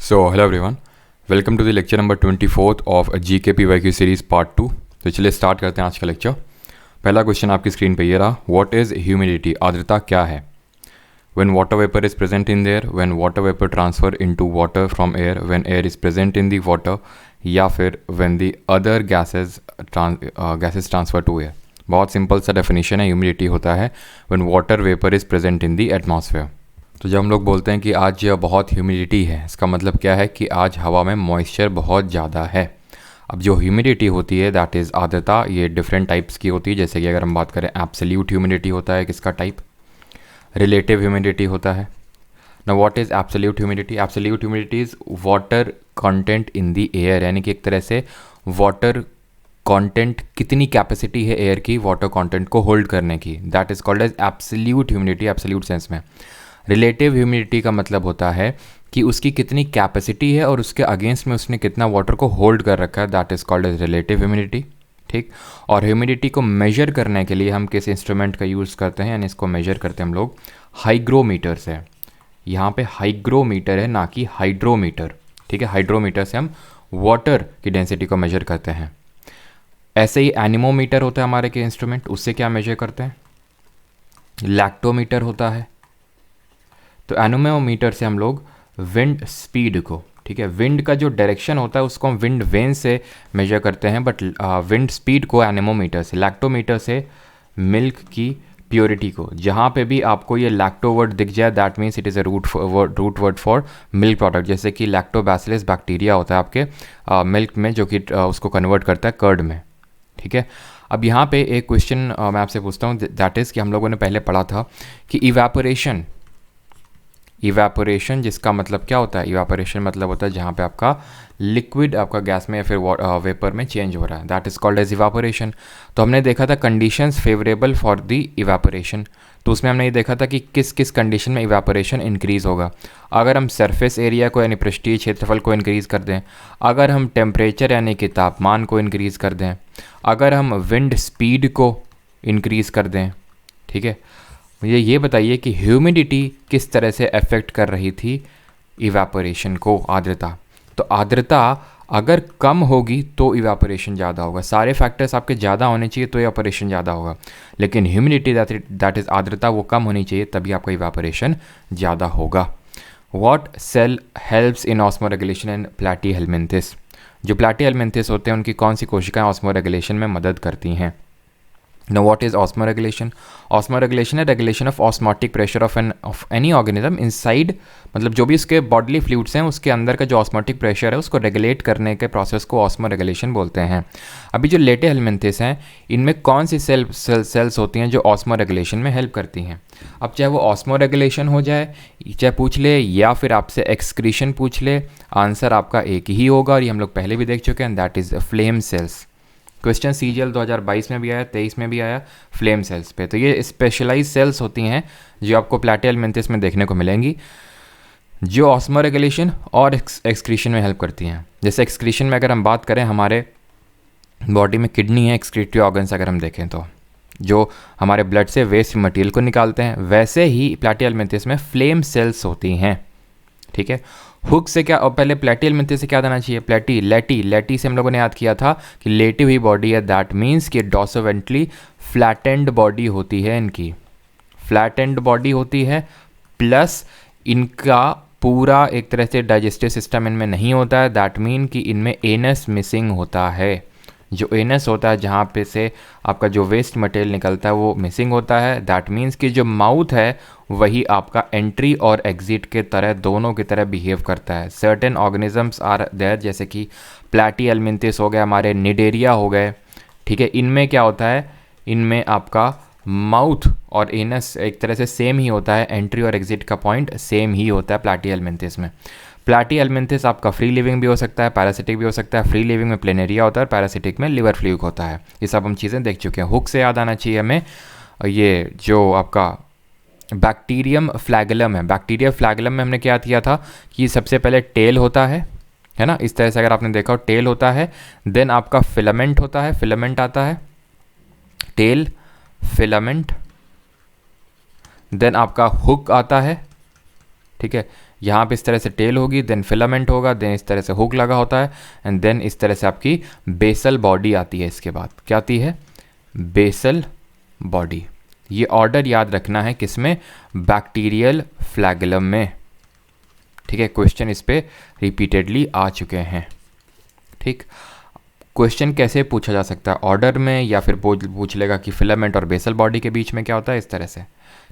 So, hello everyone. Welcome to the lecture number 24th of GK PYQ series part 2. तो चलिए start करते हैं आज का लेक्चर। पहला क्वेश्चन आपकी स्क्रीन पे ये रहा, व्हाट इज़ ह्यूमिडिटी, आर्द्रता क्या है। When water vapor is present in there, when water vapor transfer into water from air, when air is present in the water, या फिर when the other gases transfer to air। बहुत simple सा definition है, humidity होता है when water vapor is present in the atmosphere। तो जब हम लोग बोलते हैं कि आज बहुत ह्यूमिडिटी है, इसका मतलब क्या है कि आज हवा में मॉइस्चर बहुत ज़्यादा है। अब जो ह्यूमिडिटी होती है दैट इज़ आर्द्रता, ये डिफरेंट टाइप्स की होती है। जैसे कि अगर हम बात करें एब्सोल्यूट ह्यूमिडिटी होता है किसका टाइप, रिलेटिव ह्यूमिडिटी होता है। ना what is absolute humidity, absolute humidity is water content in the air, यानी कि एक तरह से वाटर कंटेंट, कितनी कैपेसिटी है एयर की वाटर कंटेंट को होल्ड करने की, that is called as absolute humidity, absolute sense में। रिलेटिव ह्यूमिडिटी का मतलब होता है कि उसकी कितनी कैपेसिटी है और उसके अगेंस्ट में उसने कितना वाटर को होल्ड कर रखा है, that is called as relative humidity. ठीक, और ह्यूमिडिटी को मेजर करने के लिए हम किस इंस्ट्रूमेंट का यूज़ करते हैं, यानी इसको मेजर करते हैं हम लोग हाइग्रोमीटर से। यहाँ पे हाइग्रोमीटर है, ना कि हाइड्रोमीटर। ठीक है, हाइड्रोमीटर से हम वाटर की डेंसिटी को मेजर करते हैं। ऐसे ही एनीमोमीटर होता है हमारे के इंस्ट्रूमेंट, उससे क्या मेजर करते हैं, लैक्टोमीटर होता है। तो एनीमोमीटर से हम लोग विंड स्पीड को, ठीक है, विंड का जो डायरेक्शन होता है उसको हम विंड वेन से मेजर करते हैं, बट विंड स्पीड को एनीमोमीटर से। लैक्टोमीटर से मिल्क की प्योरिटी को। जहाँ पे भी आपको ये लैक्टो वर्ड दिख जाए that means it is a root word for milk product. जैसे कि लैक्टोबैसिलस बैक्टीरिया होता है आपके मिल्क में, जो कि उसको कन्वर्ट करता है कर्ड में। ठीक है, अब यहाँ पे एक क्वेश्चन मैं आपसे पूछता हूँ, दैट इज़ कि हम लोगों ने पहले पढ़ा था कि इवेपोरेशन जिसका मतलब क्या होता है, इवेपोरेशन मतलब होता है जहाँ पे आपका लिक्विड आपका गैस में या फिर वेपर में चेंज हो रहा है, that is called as evaporation. तो हमने देखा था conditions favourable for the evaporation. तो उसमें हमने ये देखा था कि किस किस कंडीशन में इवेपोरेशन इंक्रीज़ होगा। अगर हम सरफेस एरिया को यानी पृष्ठीय क्षेत्रफल को इंक्रीज़ कर दें, अगर हम टेम्परेचर यानी कि तापमान को इंक्रीज़ कर दें, अगर हम विंड स्पीड को इंक्रीज़ कर दें। ठीक है, मुझे ये बताइए कि ह्यूमिडिटी किस तरह से अफेक्ट कर रही थी इवेपोरेशन को, आर्द्रता। तो आर्द्रता अगर कम होगी तो इवेपोरेशन ज़्यादा होगा। सारे फैक्टर्स आपके ज़्यादा होने चाहिए तो इवेपोरेशन ज़्यादा होगा, लेकिन ह्यूमिडिटी दैट इज़ आर्द्रता वो कम होनी चाहिए तभी आपका इवेपोरेशन ज़्यादा होगा। What cell helps in osmoregulation and platyhelminthes, जो प्लैटीहेल्मिन्थिस होते हैं उनकी कौन सी कोशिकाएं ऑस्मो रेगुलेशन में मदद करती हैं। Now what is osmoregulation? Osmoregulation है regulation of osmotic pressure of any organism inside, मतलब जो भी उसके बॉडीली फ्लूइड्स हैं उसके अंदर का जो ऑस्मोटिक प्रेशर है उसको रेगुलेट करने के प्रोसेस को ऑस्मोरेगुलेशन बोलते हैं। अभी जो प्लैटीहेल्मिन्थिस हैं इनमें कौन सी सेल्स होती हैं जो ऑस्मोरेगुलेशन में हेल्प करती हैं। अब चाहे वो ऑस्मोरेगुलेशन हो जाए, चाहे पूछ ले या फिर आपसे एक्सक्रीशन पूछ ले, आंसर आपका एक ही होगा और ये हम लोग पहले भी देख चुके हैं, that is flame cells. Question CGL 2022 में भी आया, 23 में भी आया फ्लेम सेल्स पे। तो ये स्पेशलाइज सेल्स होती हैं जो आपको प्लैटीहेल्मिन्थिस में देखने को मिलेंगी, जो ऑस्मो रेगुलेशन और एक्सक्रीशन में हेल्प करती हैं। जैसे एक्सक्रीशन में अगर हम बात करें, हमारे बॉडी में किडनी है, एक्सक्रीटरी ऑर्गन्स अगर हम देखें तो जो हमारे ब्लड से वेस्ट मटेरियल को निकालते हैं, वैसे ही प्लैटीहेल्मिन्थिस में फ्लेम सेल्स होती हैं। ठीक है, हुक से क्या, और पहले प्लैटीहेल्मिन्थिस से क्या देना चाहिए, लेटी से हम लोगों ने याद किया था कि लेटी हुई बॉडी है, दैट मीन्स कि डॉर्सोवेंट्रली फ्लैटेंड बॉडी होती है, इनकी फ्लैटेंड बॉडी होती है, प्लस इनका पूरा एक तरह से डाइजेस्टिव सिस्टम इनमें नहीं होता है, दैट मीन कि इनमें एनस मिसिंग होता है। जो एनस होता है जहाँ पे से आपका जो वेस्ट मटेरियल निकलता है वो मिसिंग होता है, दैट मीन्स कि जो माउथ है वही आपका एंट्री और एग्जिट के तरह, दोनों की तरह बिहेव करता है। सर्टेन ऑर्गेनिजम्स आर देयर, जैसे कि प्लैटीहेल्मिन्थिस हो गए, हमारे निडेरिया हो गए। ठीक है, इनमें क्या होता है, इनमें आपका माउथ और एनस एक तरह से सेम ही होता है, एंट्री और एग्जिट का पॉइंट सेम ही होता है प्लैटीहेल्मिन्थिस में। प्लैटीहेल्मिन्थिस आपका फ्री लिविंग भी हो सकता है, पैरासिटिक भी हो सकता है। फ्री लिविंग में प्लेनेरिया होता है, पैरासिटिक में लिवर फ्लूक होता है। ये सब हम चीज़ें देख चुके हैं। हुक से याद आना चाहिए हमें, ये जो आपका बैक्टीरियम फ्लैगेलम है, बैक्टीरिया फ्लैगेलम में हमने क्या किया था कि सबसे पहले टेल होता है ना, इस तरह से अगर आपने देखा हो टेल होता है, देन आपका फिलामेंट होता है, फिलामेंट आता है, टेल फिलामेंट, देन आपका हुक आता है। ठीक है, यहाँ पे इस तरह से टेल होगी, देन फिलामेंट होगा, देन इस तरह से हुक लगा होता है, एंड देन इस तरह से आपकी बेसल बॉडी आती है। इसके बाद क्या आती है? Basal body. ये ऑर्डर याद रखना है किसमें? बैक्टीरियल फ्लैगेलम में। ठीक है, क्वेश्चन इस पे रिपीटेडली आ चुके हैं। ठीक, क्वेश्चन कैसे पूछा जा सकता है? ऑर्डर में, या फिर पूछ लेगा कि फिलामेंट और बेसल बॉडी के बीच में क्या होता है, इस तरह से।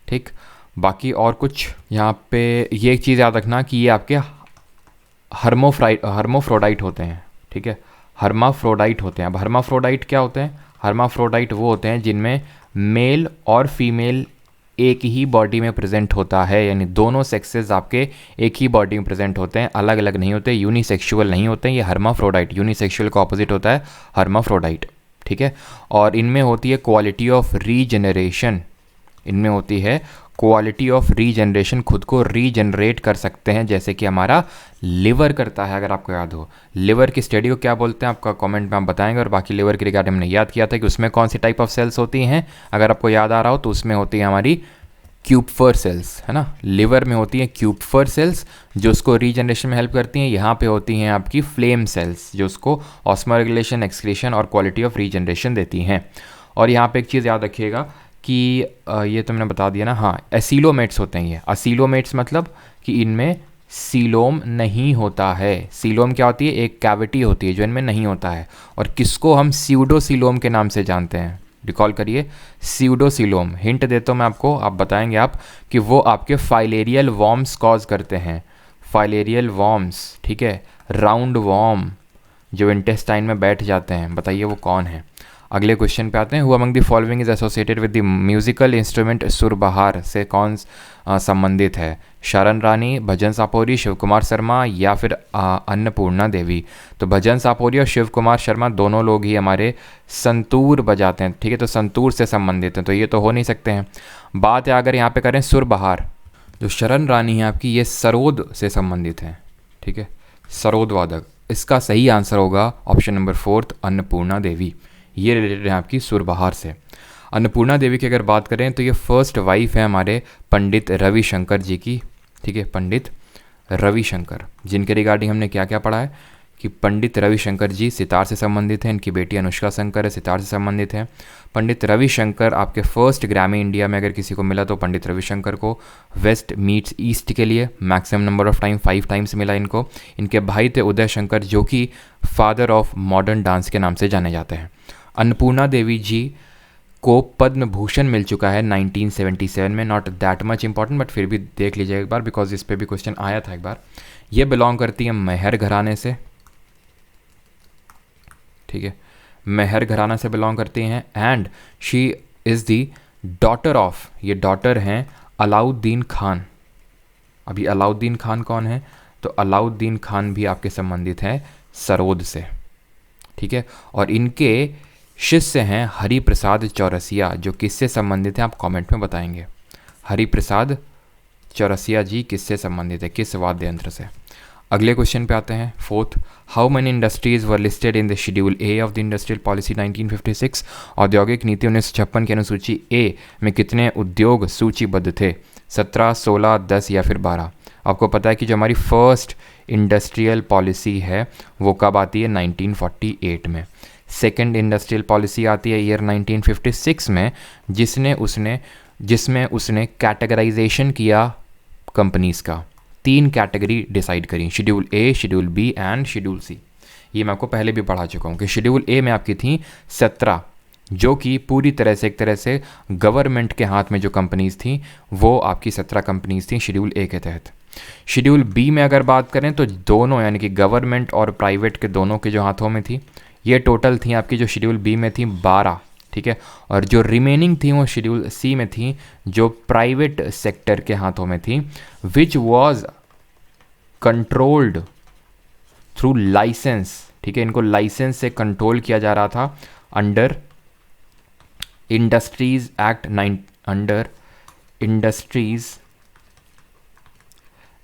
ठीक, बाकी और कुछ यहाँ पे ये एक चीज़ याद रखना कि ये आपके हर्माफ्रोडाइट होते हैं। ठीक है, हर्माफ्रोडाइट होते हैं। अब हर्माफ्रोडाइट क्या होते हैं? हर्माफ्रोडाइट वो होते हैं जिनमें मेल और फीमेल एक ही बॉडी में प्रेजेंट होता है, यानी दोनों सेक्सेस आपके एक ही बॉडी में प्रेजेंट होते हैं, अलग अलग नहीं होते, यूनिसेक्सुअल नहीं होते हैं। ये हर्माफ्रोडाइट, यूनिसेक्सुअल का ऑपोजिट होता है हर्माफ्रोडाइट। ठीक है, और इनमें होती है क्वालिटी ऑफ रीजनरेशन। इनमें होती है क्वालिटी ऑफ रीजनरेशन, खुद को रीजनरेट कर सकते हैं, जैसे कि हमारा लिवर करता है। अगर आपको याद हो, लिवर की स्टडी को क्या बोलते हैं, आपका कमेंट में आप बताएंगे। और बाकी लिवर के रिगार्डिंग हमने याद किया था कि उसमें कौन सी टाइप ऑफ सेल्स होती हैं, अगर आपको याद आ रहा हो तो उसमें होती है हमारी क्यूपफर सेल्स, है ना। लिवर में होती हैं क्यूपफर सेल्स जो उसको रीजनरेशन में हेल्प करती हैं। यहाँ पे होती हैं आपकी फ्लेम सेल्स जो उसको ऑस्मोरेगुलेशन, एक्सक्रीशन और क्वालिटी ऑफ रीजनरेशन देती हैं। और यहाँ पे एक चीज़ याद रखिएगा कि ये तो मैंने बता दिया ना, हाँ, एसिलोमेट्स होते हैं ये। एसिलोमेट्स मतलब कि इनमें सीलोम नहीं होता है। सीलोम क्या होती है? एक कैविटी होती है जो इनमें नहीं होता है। और किसको हम स्यूडोसीलोम के नाम से जानते हैं? रिकॉल करिए, स्यूडोसीलोम। हिंट देता हूँ मैं आपको, आप बताएंगे आप कि वो आपके फाइलेरियल वॉर्म्स कॉज करते हैं। फाइलेरियल वॉर्म्स, ठीक है, राउंड वॉर्म जो इंटेस्टाइन में बैठ जाते हैं। बताइए वो कौन है? अगले क्वेश्चन पे आते हैं। Who among the following is associated with the musical instrument surbahar से कौन संबंधित है? शरण रानी, भजन सापोरी, शिव कुमार शर्मा या फिर अन्नपूर्णा देवी। तो भजन सापोरी और शिव कुमार शर्मा दोनों लोग ही हमारे संतूर बजाते हैं। ठीक है, तो संतूर से संबंधित हैं, तो ये तो हो नहीं सकते हैं। बात है अगर यहाँ पे करें सुरबहार, जो शरण रानी है आपकी, ये सरोद से संबंधित है। ठीक है, सरोद वादक। इसका सही आंसर होगा ऑप्शन नंबर 4, अन्नपूर्णा देवी। ये रिलेटेड है आपकी सुरबहार से। अन्नपूर्णा देवी की अगर बात करें तो ये फर्स्ट वाइफ है हमारे पंडित रविशंकर जी की। ठीक है, पंडित रविशंकर, जिनके रिगार्डिंग हमने क्या क्या पढ़ा है कि पंडित रविशंकर जी सितार से संबंधित हैं। इनकी बेटी अनुष्का शंकर है, सितार से संबंधित हैं। पंडित रविशंकर आपके फर्स्ट ग्रैमी इंडिया में अगर किसी को मिला तो पंडित रविशंकर को वेस्ट मीट्स ईस्ट के लिए maximum number of time 5 times मिला इनको। इनके भाई थे उदय शंकर जो कि फादर ऑफ मॉडर्न डांस के नाम से जाने जाते हैं। अन्नपूर्णा देवी जी को पद्म भूषण मिल चुका है 1977 में। Not that much important, but फिर भी देख लीजिए एक बार, बिकॉज इस पे भी क्वेश्चन आया था एक बार। ये बिलोंग करती है मेहर घराने से। ठीक है, मेहर घराना से बिलोंग करती हैं। And she is the daughter of, ये डॉटर हैं अलाउद्दीन खान। अभी अलाउद्दीन खान कौन है? तो अलाउद्दीन खान भी आपके संबंधित हैं सरोद से। ठीक है, और इनके शिष्य हैं हरि प्रसाद चौरसिया, जो किससे संबंधित हैं आप कमेंट में बताएंगे। हरि प्रसाद चौरसिया जी किससे संबंधित है, किस वाद्य यंत्र से? अगले क्वेश्चन पे आते हैं, 4th। How many industries were listed in the schedule A of the industrial policy 1956? औद्योगिक नीति 1956 की अनुसूची ए में कितने उद्योग सूचीबद्ध थे? 17, 16, 10 या फिर 12? आपको पता है कि जो हमारी फर्स्ट इंडस्ट्रियल पॉलिसी है वो कब आती है? 1948 में। सेकेंड इंडस्ट्रियल पॉलिसी आती है ईयर 1956 में, जिसमें उसने कैटेगराइजेशन किया कंपनीज़ का। 3 कैटेगरी डिसाइड करी, schedule A, schedule B and schedule C. ये मैं आपको पहले भी पढ़ा चुका हूँ कि शेड्यूल ए में आपकी थी 17, जो कि पूरी तरह से एक तरह से गवर्नमेंट के हाथ में जो कंपनीज़ थी वो आपकी 17 कंपनीज़ थी शेड्यूल ए के तहत। शेड्यूल बी में अगर बात करें तो दोनों, यानी कि गवर्नमेंट और प्राइवेट के दोनों के जो हाथों में थी, ये टोटल थी आपकी जो शेड्यूल बी में थी 12। ठीक है, और जो रिमेनिंग थी वो शेड्यूल सी में थी जो प्राइवेट सेक्टर के हाथों में थी, which was controlled through licence. ठीक है, इनको लाइसेंस से कंट्रोल किया जा रहा था under industries act under industries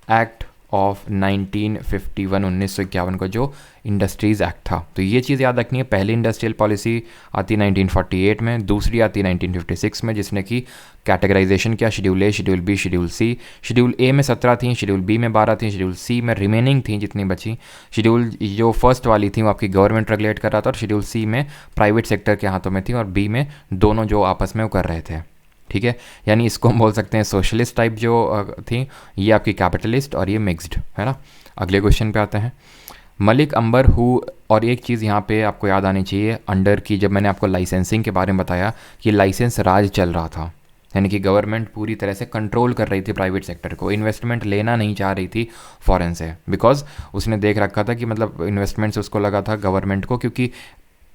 act of 1951 1951 का जो इंडस्ट्रीज़ एक्ट था। तो ये चीज़ याद रखनी है, पहली इंडस्ट्रियल पॉलिसी आती 1948 में, दूसरी आती 1956 में, जिसने की कैटेगराइजेशन किया schedule A, schedule B, schedule C. Schedule A में 17 थी, शेड्यूल बी में 12 थी, शेड्यूल सी में रिमेनिंग थी जितनी बची। शेड्यूल जो फर्स्ट वाली थी वो आपकी गवर्नमेंट रेगुलेट कर रहा था, और शेड्यूल सी में प्राइवेट सेक्टर के हाथों में थी, और बी में दोनों जो आपस में वो कर रहे थे। ठीक है, यानी इसको हम बोल सकते हैं सोशलिस्ट टाइप जो थी, ये आपकी कैपिटलिस्ट, और ये मिक्स्ड, है ना। अगले क्वेश्चन पे आते हैं। मलिक अंबर हु, और एक चीज़ यहाँ पे आपको याद आनी चाहिए अंडर की, जब मैंने आपको लाइसेंसिंग के बारे में बताया कि लाइसेंस राज चल रहा था, यानी कि गवर्नमेंट पूरी तरह से कंट्रोल कर रही थी प्राइवेट सेक्टर को, इन्वेस्टमेंट लेना नहीं चाह रही थी फॉरेन से, बिकॉज उसने देख रखा था कि मतलब इन्वेस्टमेंट से उसको लगा था गवर्नमेंट को, क्योंकि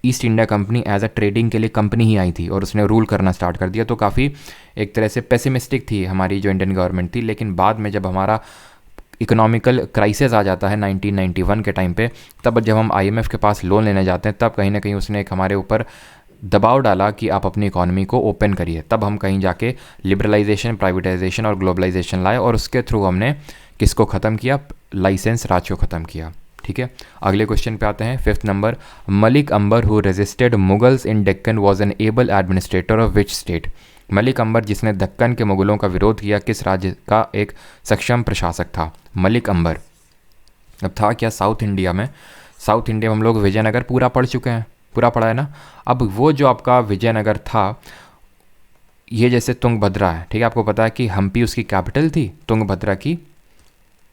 East India Company as a trading के लिए कंपनी ही आई थी और उसने रूल करना स्टार्ट कर दिया। तो काफ़ी एक तरह से पेसिमिस्टिक थी हमारी जो इंडियन गवर्नमेंट थी। लेकिन बाद में जब हमारा इकोनॉमिकल क्राइसिस आ जाता है 1991 के टाइम पे, तब जब हम IMF के पास लोन लेने जाते हैं, तब कहीं ना कहीं उसने एक हमारे ऊपर दबाव डाला कि आप अपनी इकॉनमी को ओपन करिए। तब हम कहीं जाके लिबरलाइजेशन, प्राइवेटाइजेशन और ग्लोबलाइजेशन लाए, और उसके थ्रू हमने किसको ख़त्म किया? लाइसेंस राज को ख़त्म किया। ठीक है, अगले क्वेश्चन पे आते हैं। 5th number, Malik Ambar who resisted Mughals in Deccan was an able administrator of which state? Malik Ambar जिसने दक्कन के मुगलों का विरोध किया, किस राज्य का एक सक्षम प्रशासक था? मलिक अंबर। अब था क्या साउथ इंडिया में? साउथ इंडिया में हम लोग विजयनगर पूरा पढ़ चुके हैं, पूरा पढ़ा है ना। अब वो जो आपका विजयनगर था, ये जैसे तुंगभद्रा है, ठीक है, आपको पता है कि हम्पी उसकी कैपिटल थी, तुंगभद्रा की,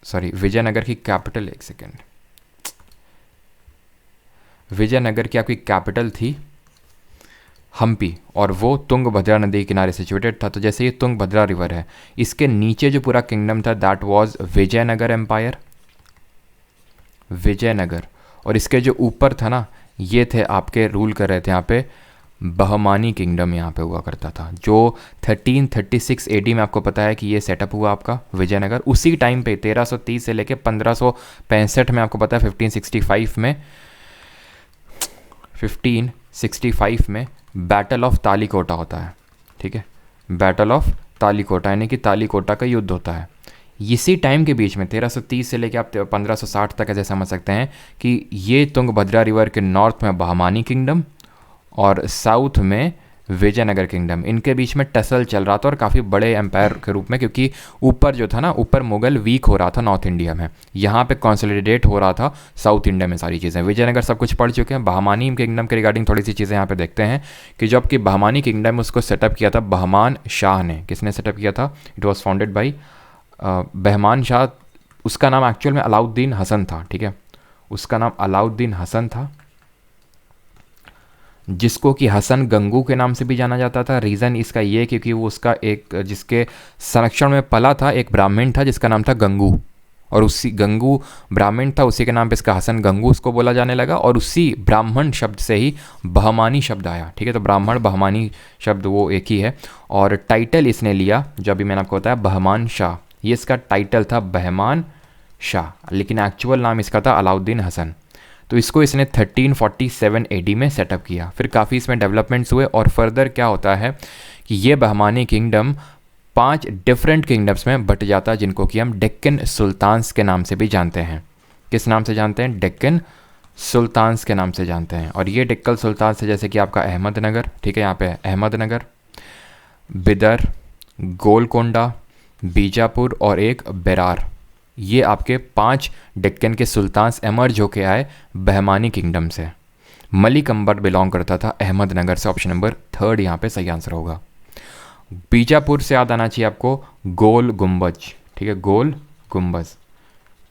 सॉरी विजयनगर की कैपिटल, एक सेकेंड, विजयनगर की आपकी कैपिटल थी हम्पी, और वो तुंगभद्रा नदी के किनारे सिचुएटेड था। तो जैसे ये तुंगभद्रा रिवर है, इसके नीचे जो पूरा किंगडम था that was Vijayanagar empire, Vijayanagar, और इसके जो ऊपर था ना, ये थे आपके रूल कर रहे थे यहाँ पे बहमानी किंगडम, यहाँ पे हुआ करता था, जो 1336 AD में आपको पता है कि ये सेटअप हुआ आपका विजयनगर। उसी टाइम पे 1330 से लेके 1565 में आपको पता है 1565 में बैटल ऑफ तालीकोटा होता है। ठीक है, बैटल ऑफ तालीकोटा, यानी कि तालीकोटा का युद्ध होता है। इसी टाइम के बीच में 1330 से लेकर आप 1560 तक ऐसे समझ सकते हैं कि ये तुंगभद्रा रिवर के नॉर्थ में बहमानी किंगडम और साउथ में विजयनगर किंगडम, इनके बीच में टसल चल रहा था, और काफ़ी बड़े एम्पायर के रूप में, क्योंकि ऊपर जो था ना, ऊपर मुगल वीक हो रहा था नॉर्थ इंडिया में, यहाँ पे कंसोलिडेट हो रहा था साउथ इंडिया में सारी चीज़ें। विजयनगर सब कुछ पढ़ चुके हैं। बहमानी किंगडम के रिगार्डिंग थोड़ी सी चीज़ें यहाँ पे देखते हैं कि जो आपकी बहमानी किंगडम उसको सेटअप किया था बहमान शाह ने। किसने सेटअप किया था? It was founded by Bahman Shah. उसका नाम एक्चुअल में अलाउद्दीन हसन था। ठीक है, उसका नाम अलाउद्दीन हसन था, जिसको कि हसन गंगू के नाम से भी जाना जाता था। रीज़न इसका ये क्योंकि वो उसका एक जिसके संरक्षण में पला था एक ब्राह्मण था जिसका नाम था गंगू, और उसी गंगू ब्राह्मण था, उसी के नाम पे इसका हसन गंगू उसको बोला जाने लगा, और उसी ब्राह्मण शब्द से ही बहमानी शब्द आया। ठीक है, तो ब्राह्मण बहमानी शब्द वो एक ही है। और टाइटल इसने लिया, जो अभी मैंने आपको बताया बहमान शाह, ये इसका टाइटल था बहमान शाह, लेकिन एक्चुअल नाम इसका था अलाउद्दीन हसन। तो इसको इसने 1347 AD में सेटअप किया। फिर काफ़ी इसमें डेवलपमेंट्स हुए, और फर्दर क्या होता है कि ये बहमानी किंगडम 5 डिफरेंट किंगडम्स में बट जाता है, जिनको कि हम डेक्कन सुल्तान्स के नाम से भी जानते हैं। किस नाम से जानते हैं? डेक्कन सुल्तान्स के नाम से जानते हैं। और ये डेक्कन सुल्तान से जैसे कि आपका अहमदनगर, ठीक है, यहाँ पे अहमदनगर, बिदर, गोलकोंडा, बीजापुर और एक बेरार, ये आपके 5 डेक्कन के सुल्तान्स एमर्ज होके आए बहमानी किंगडम से। मलिक अंबर बिलोंग करता था अहमदनगर से। ऑप्शन नंबर 3 यहाँ पे सही आंसर होगा। बीजापुर से याद आना चाहिए आपको गोल गुम्बज। ठीक है, गोल गुम्बज,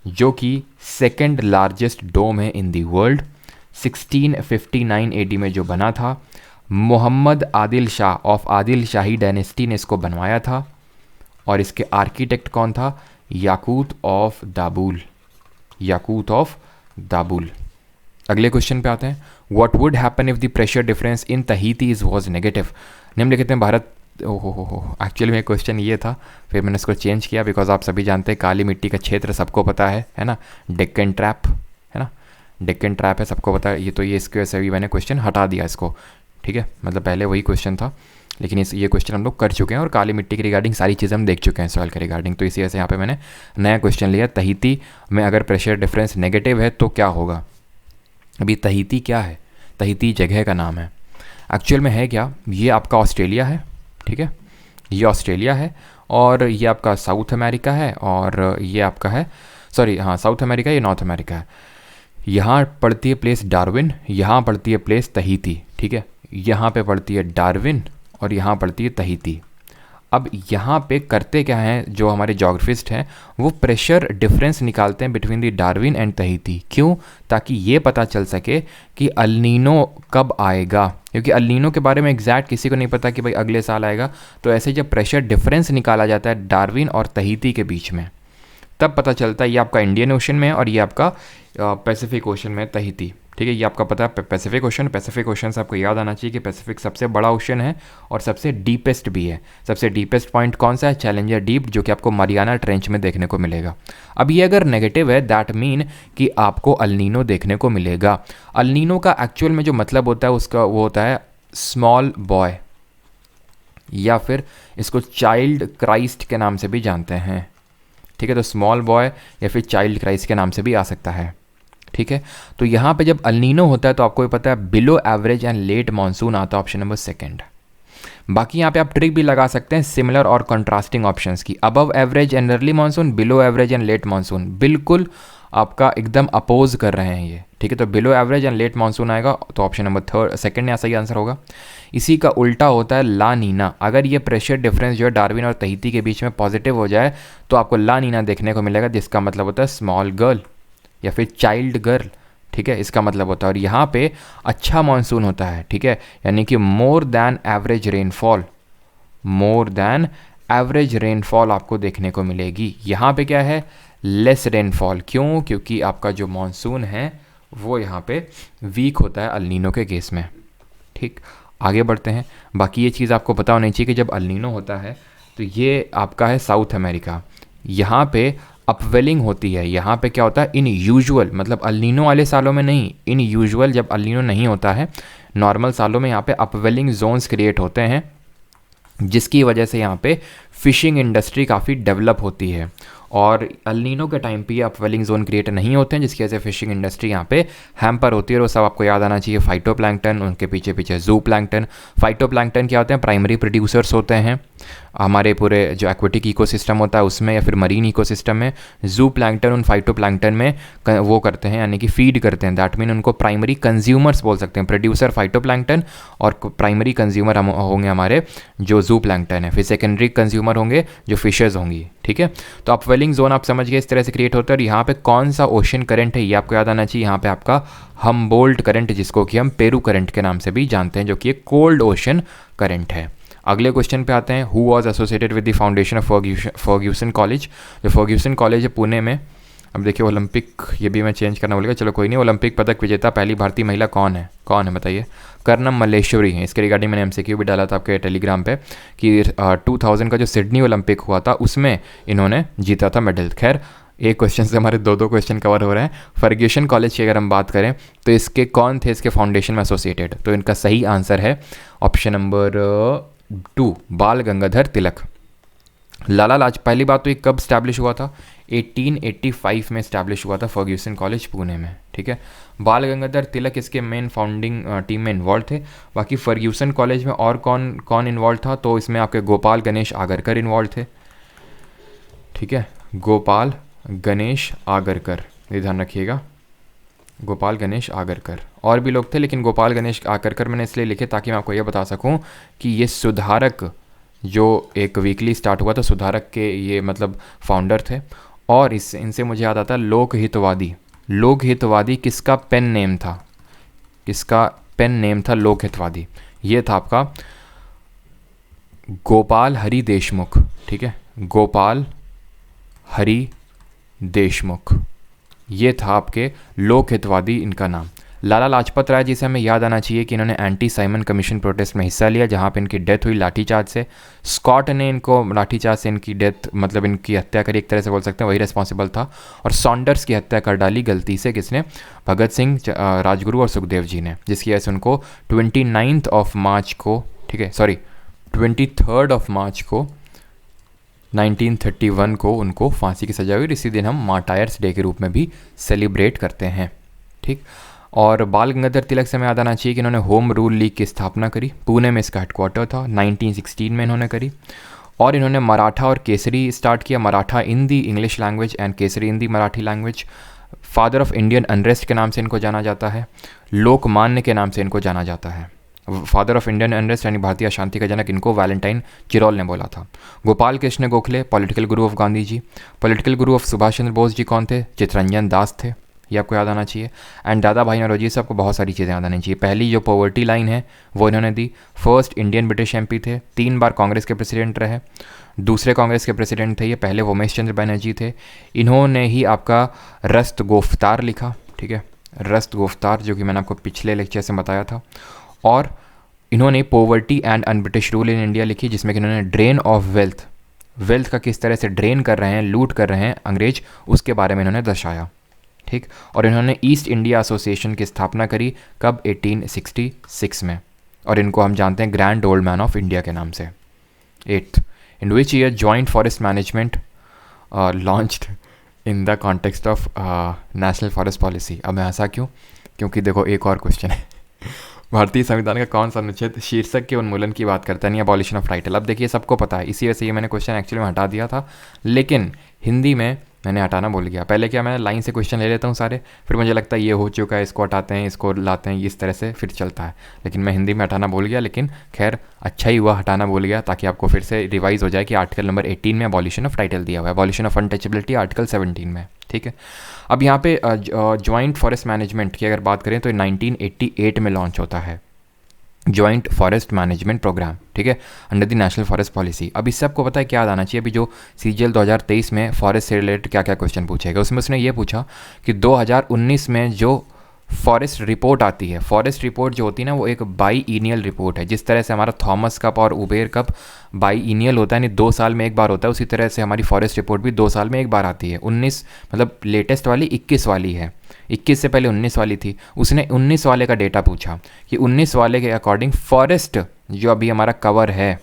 जो कि सेकंड लार्जेस्ट डोम है इन दी वर्ल्ड। 1659 AD में जो बना था, मोहम्मद आदिल शाह ऑफ आदिल शाही डायनेस्टी ने इसको बनवाया था, और इसके आर्किटेक्ट कौन था? Yaqut of Dabul, Yaqut of Dabul. अगले क्वेश्चन पे आते हैं। What would happen if the pressure difference in Tahiti's was negative? निम्नलिखित में भारत, ओहो एक्चुअली में क्वेश्चन ये था, फिर मैंने इसको चेंज किया बिकॉज आप सभी जानते हैं काली मिट्टी का क्षेत्र सबको पता है ना, डेक्कन ट्रैप है ना, डेक्कन ट्रैप है सबको पता है। ये तो ये इसके वजह से भी मैंने क्वेश्चन हटा दिया इसको। ठीक है, मतलब पहले वही क्वेश्चन था, लेकिन ये क्वेश्चन हम लोग कर चुके हैं और काली मिट्टी के रिगार्डिंग सारी चीज़ें हम देख चुके हैं सॉइल के रिगार्डिंग। तो इसी वजह से यहाँ पे मैंने नया क्वेश्चन लिया, तहीती में अगर प्रेशर डिफरेंस नेगेटिव है तो क्या होगा। अभी तहीती क्या है, तहीती जगह का नाम है, एक्चुअल में है क्या, ये आपका ऑस्ट्रेलिया है, ठीक है, ये ऑस्ट्रेलिया है और ये आपका साउथ अमेरिका है और ये आपका है, सॉरी हाँ साउथ अमेरिका, ये नॉर्थ अमेरिका है। यहाँ पड़ती है प्लेस डार्विन, यहाँ पड़ती है प्लेस तहीती, ठीक है, यहाँ पे पड़ती है डार्विन और यहाँ पड़ती है तहीती। अब यहाँ पे करते क्या हैं जो हमारे जोग्राफिस्ट हैं, वो प्रेशर डिफरेंस निकालते हैं बिटवीन द डार्विन एंड तहीती। क्यों? ताकि ये पता चल सके कि अल नीनो कब आएगा, क्योंकि अल नीनो के बारे में एग्जैक्ट किसी को नहीं पता कि भाई अगले साल आएगा। तो ऐसे जब प्रेशर डिफरेंस निकाला जाता है डार्विन और तहीती के बीच में, तब पता चलता है ये आपका इंडियन ओशन में है और ये आपका पैसिफिक ओशन में तहीती, ठीक है। ये आपका पता है पैसिफिक ओशन, पैसिफिक ओशन से आपको याद आना चाहिए कि पैसिफिक सबसे बड़ा ओशन है और सबसे डीपेस्ट भी है। सबसे डीपेस्ट पॉइंट कौन सा है? चैलेंजर डीप, जो कि आपको मारियाना ट्रेंच में देखने को मिलेगा। अब ये अगर नेगेटिव है दैट मीन कि आपको अल नीनो देखने को मिलेगा। अल नीनो का एक्चुअल में जो मतलब होता है उसका वो होता है स्मॉल बॉय, या फिर इसको चाइल्ड क्राइस्ट के नाम से भी जानते हैं, ठीक है। तो स्मॉल बॉय या फिर चाइल्ड क्राइस्ट के नाम से भी आ सकता है, ठीक है। तो यहाँ पे जब अल नीनो होता है तो आपको ये पता है below average and let monsoon आता है, ऑप्शन नंबर सेकंड। बाकी यहाँ पे आप ट्रिक भी लगा सकते हैं सिमिलर और कंट्रास्टिंग ऑप्शंस की। Above average and early monsoon, below average and let monsoon, बिल्कुल आपका एकदम अपोज कर रहे हैं ये, ठीक है। तो below average and let monsoon आएगा तो ऑप्शन नंबर सेकंड यहाँ सही आंसर होगा। इसी का उल्टा होता है ला नीना। अगर ये प्रेशर डिफरेंस जो है डार्विन और तहीती के बीच में पॉजिटिव हो जाए तो आपको ला नीना देखने को मिलेगा, जिसका मतलब होता है स्मॉल गर्ल या फिर चाइल्ड गर्ल, ठीक है, इसका मतलब होता है। और यहाँ पे अच्छा मानसून होता है, ठीक है, यानी कि more than average rainfall, more than average rainfall आपको देखने को मिलेगी। यहाँ पे क्या है? Less rainfall. क्यों? क्योंकि आपका जो मानसून है वो यहाँ पे वीक होता है अल नीनो के केस में, ठीक। आगे बढ़ते हैं। बाकी ये चीज़ आपको पता होनी चाहिए कि जब अल नीनो होता है तो ये आपका है साउथ अमेरिका, यहाँ पे अपवेलिंग होती है। यहाँ पे क्या होता है? इन यूजुअल, मतलब अल नीनो वाले सालों में नहीं, इन यूजुअल जब अल नीनो नहीं होता है, नॉर्मल सालों में यहाँ पे अपवेलिंग जोन्स क्रिएट होते हैं, जिसकी वजह से यहाँ पे फिशिंग इंडस्ट्री काफ़ी डेवलप होती है। और अल नीनो के टाइम पे अपवेलिंग जोन क्रिएट नहीं होते हैं, जिसकी वजह से फिशिंग इंडस्ट्री यहाँ पे हैम्पर होती है। और वो सब आपको याद आना चाहिए, फाइटोप्लैंक्टन, उनके पीछे पीछे जू प्लैंक्टन। फाइटोप्लैंक्टन क्या होते हैं? प्राइमरी प्रोड्यूसर्स होते हैं हमारे पूरे जो एक्वेटिक इकोसिस्टम होता है उसमें या फिर मरीन इकोसिस्टम में। जू प्लैंक्टन उन फाइटोप्लैंक्टन में वो करते हैं, यानी कि फीड करते हैं। दैट मीन उनको प्राइमरी कंज्यूमर्स बोल सकते हैं। प्रोड्यूसर फाइटोप्लैंक्टन और प्राइमरी कंज्यूमर होंगे हमारे जो जू प्लैंक्टन है, फिर सेकेंडरी कंज्यूमर होंगे जो फिशेज होंगी, ठीक है। तो अपवेलिंग जोन आप समझ गए इस तरह से क्रिएट होता है। और यहाँ पे कौन सा ओशन करंट है ये आपको याद आना चाहिए। यहाँ पे आपका हम्बोल्ट करंट, जिसको कि हम पेरू करंट के नाम से भी जानते हैं, जो कि एक कोल्ड ओशन करंट है। अगले क्वेश्चन पे आते हैं। Who was associated with the foundation of Fergusson College. जो फर्ग्यूसन कॉलेज है पुणे में। अब देखिए ओलंपिक, ये भी मैं चेंज करना बोलेगा, चलो कोई नहीं। ओलंपिक पदक विजेता पहली भारतीय महिला कौन है? कौन है बताइए? कर्नम मल्लेश्वरी हैं। इसके रिगार्डिंग मैंने एमसीक्यू भी डाला था आपके टेलीग्राम पे कि 2000 का जो सिडनी ओलंपिक हुआ था उसमें इन्होंने जीता था मेडल। खैर एक क्वेश्चन से हमारे दो क्वेश्चन कवर हो रहे हैं। फर्ग्यूसन कॉलेज की अगर हम बात करें तो इसके कौन थे इसके फाउंडेशन में एसोसिएटेड? तो इनका सही आंसर है ऑप्शन नंबर 2, बाल गंगाधर तिलक। लाला पहली बात तो ये कब स्टैब्लिश हुआ था? 1885 में स्टैब्लिश हुआ था फर्ग्यूसन कॉलेज पुणे में, ठीक है। बाल गंगाधर तिलक इसके मेन फाउंडिंग टीम में इन्वॉल्व थे। बाकी फर्ग्यूसन कॉलेज में और कौन कौन इन्वॉल्व था? तो इसमें आपके गोपाल गणेश आगरकर इन्वॉल्व थे, ठीक है। गोपाल गणेश आगरकर, ये ध्यान रखिएगा, गोपाल गणेश आगरकर। और भी लोग थे लेकिन गोपाल गणेश आगरकर मैंने इसलिए लिखे ताकि मैं आपको ये बता सकूं कि ये सुधारक जो एक वीकली स्टार्ट हुआ था, सुधारक के ये मतलब फाउंडर थे। और इनसे मुझे याद आता है लोकहितवादी। लोकहितवादी किसका पेन नेम था? किसका पेन नेम था लोकहितवादी? ये था आपका गोपाल हरि देशमुख, ठीक है, गोपाल हरि देशमुख, ये था आपके लोकहितवादी इनका नाम। लाला लाजपत राय, जिसे हमें याद आना चाहिए कि इन्होंने एंटी साइमन कमीशन प्रोटेस्ट में हिस्सा लिया, जहाँ पे इनकी डेथ हुई लाठीचार्ज से। स्कॉट ने इनको लाठीचार्ज से इनकी डेथ मतलब इनकी हत्या करी, एक तरह से बोल सकते हैं, वही रिस्पॉन्सिबल था। और सॉन्डर्स की हत्या कर डाली गलती से, किसने? भगत सिंह, राजगुरु और सुखदेव जी ने, जिसकी वजह से उनको 29 मार्च को, ठीक है, सॉरी 23 मार्च को 1931 को उनको फांसी की सजा हुई। इसी दिन हम मार्टायर्स डे के रूप में भी सेलिब्रेट करते हैं। ठीक। और बाल गंगाधर तिलक से हमें याद आना चाहिए कि इन्होंने होम रूल लीग की स्थापना करी, पुणे में इसका हेडक्वार्टर था, 1916 में इन्होंने करी। और इन्होंने मराठा और केसरी स्टार्ट किया, Maratha in the English language and Kesari in the Marathi language. Father of Indian unrest के नाम से इनको जाना जाता है, लोकमान्य के नाम से इनको जाना जाता है। फादर ऑफ इंडियन अनरेस्ट यानी भारतीय शांति का जनक इनको वैलेंटाइन चिरोल ने बोला था। Gopal Krishna Gokhale political Guru of Gandhi ji. Political Guru of Subhash Chandra Bose ji कौन थे? चित्तरंजन दास थे, ये आपको याद आना चाहिए। एंड दादा भाई नौरोजी से आपको बहुत सारी चीज़ें याद आनी चाहिए। पहली जो पॉवर्टी लाइन है वो इन्होंने दी। फर्स्ट इंडियन ब्रिटिश एमपी थे, 3 बार कांग्रेस के प्रेसिडेंट रहे, दूसरे कांग्रेस के प्रेसिडेंट थे ये, पहले उमेश चंद्र बनर्जी थे। इन्होंने ही आपका रस्त गोफ्तार लिखा, ठीक है, रस्त गोफ्तार, जो कि मैंने आपको पिछले लेक्चर से बताया था। और इन्होंने poverty and un British rule in India लिखी, जिसमें कि इन्होंने ड्रेन ऑफ वेल्थ, वेल्थ का किस तरह से ड्रेन कर रहे हैं, लूट कर रहे हैं अंग्रेज, उसके बारे में इन्होंने दर्शाया। ठीक। और इन्होंने ईस्ट इंडिया एसोसिएशन की स्थापना करी, कब? 1866 में। और इनको हम जानते हैं grand old man of India के नाम से। 8th, in which year joint forest management launched in the context of national forest policy. अब मैं ऐसा क्यों? क्योंकि देखो एक और क्वेश्चन है भारतीय संविधान का कौन सा अनुच्छेद शीर्षक के उन्मूलन की बात करता है, नहीं अबॉलिशन ऑफ टाइटल। अब देखिए सबको पता है, इसी वजह से ये मैंने क्वेश्चन एक्चुअली में हटा दिया था, लेकिन हिंदी में मैंने हटाना भूल गया। पहले क्या, मैं लाइन से क्वेश्चन ले लेता हूँ सारे, फिर मुझे लगता है ये हो चुका है, इसको हटाते हैं, इसको लाते हैं, इस तरह से फिर चलता है। लेकिन मैं हिंदी में हटाना भूल गया, लेकिन खैर अच्छा ही हुआ हटाना भूल गया, ताकि आपको फिर से रिवाइज हो जाए कि आर्टिकल नंबर 18 में अबॉलिशन ऑफ टाइटल दिया हुआ है, अबॉलिशन ऑफ अनटचेबिलिटी आर्टिकल 17 में। ठीक है। अब यहाँ पे जॉइंट फॉरेस्ट मैनेजमेंट की अगर बात करें तो 1988 में लॉन्च होता है जॉइंट फॉरेस्ट मैनेजमेंट प्रोग्राम, ठीक है, under the national forest policy. अब इससे आपको पता है क्या याद आना चाहिए, अभी जो सीजीएल 2023 में फॉरेस्ट से रिलेटेड क्या क्या क्वेश्चन पूछेगा, उसमें उसने ये पूछा कि 2019 में जो फॉरेस्ट रिपोर्ट आती है, फॉरेस्ट रिपोर्ट जो होती है ना, वो एक बाई ईनियल रिपोर्ट है। जिस तरह से हमारा थॉमस कप और उबेर कप बाई ईनियल होता है, यानी 2 साल में एक बार होता है, उसी तरह से हमारी फॉरेस्ट रिपोर्ट भी 2 साल में एक बार आती है। 19 मतलब लेटेस्ट वाली 21 वाली है, 21 से पहले 19 वाली थी। उसने 19 वाले का डेटा पूछा कि 19 वाले के अकॉर्डिंग फॉरेस्ट जो अभी हमारा कवर है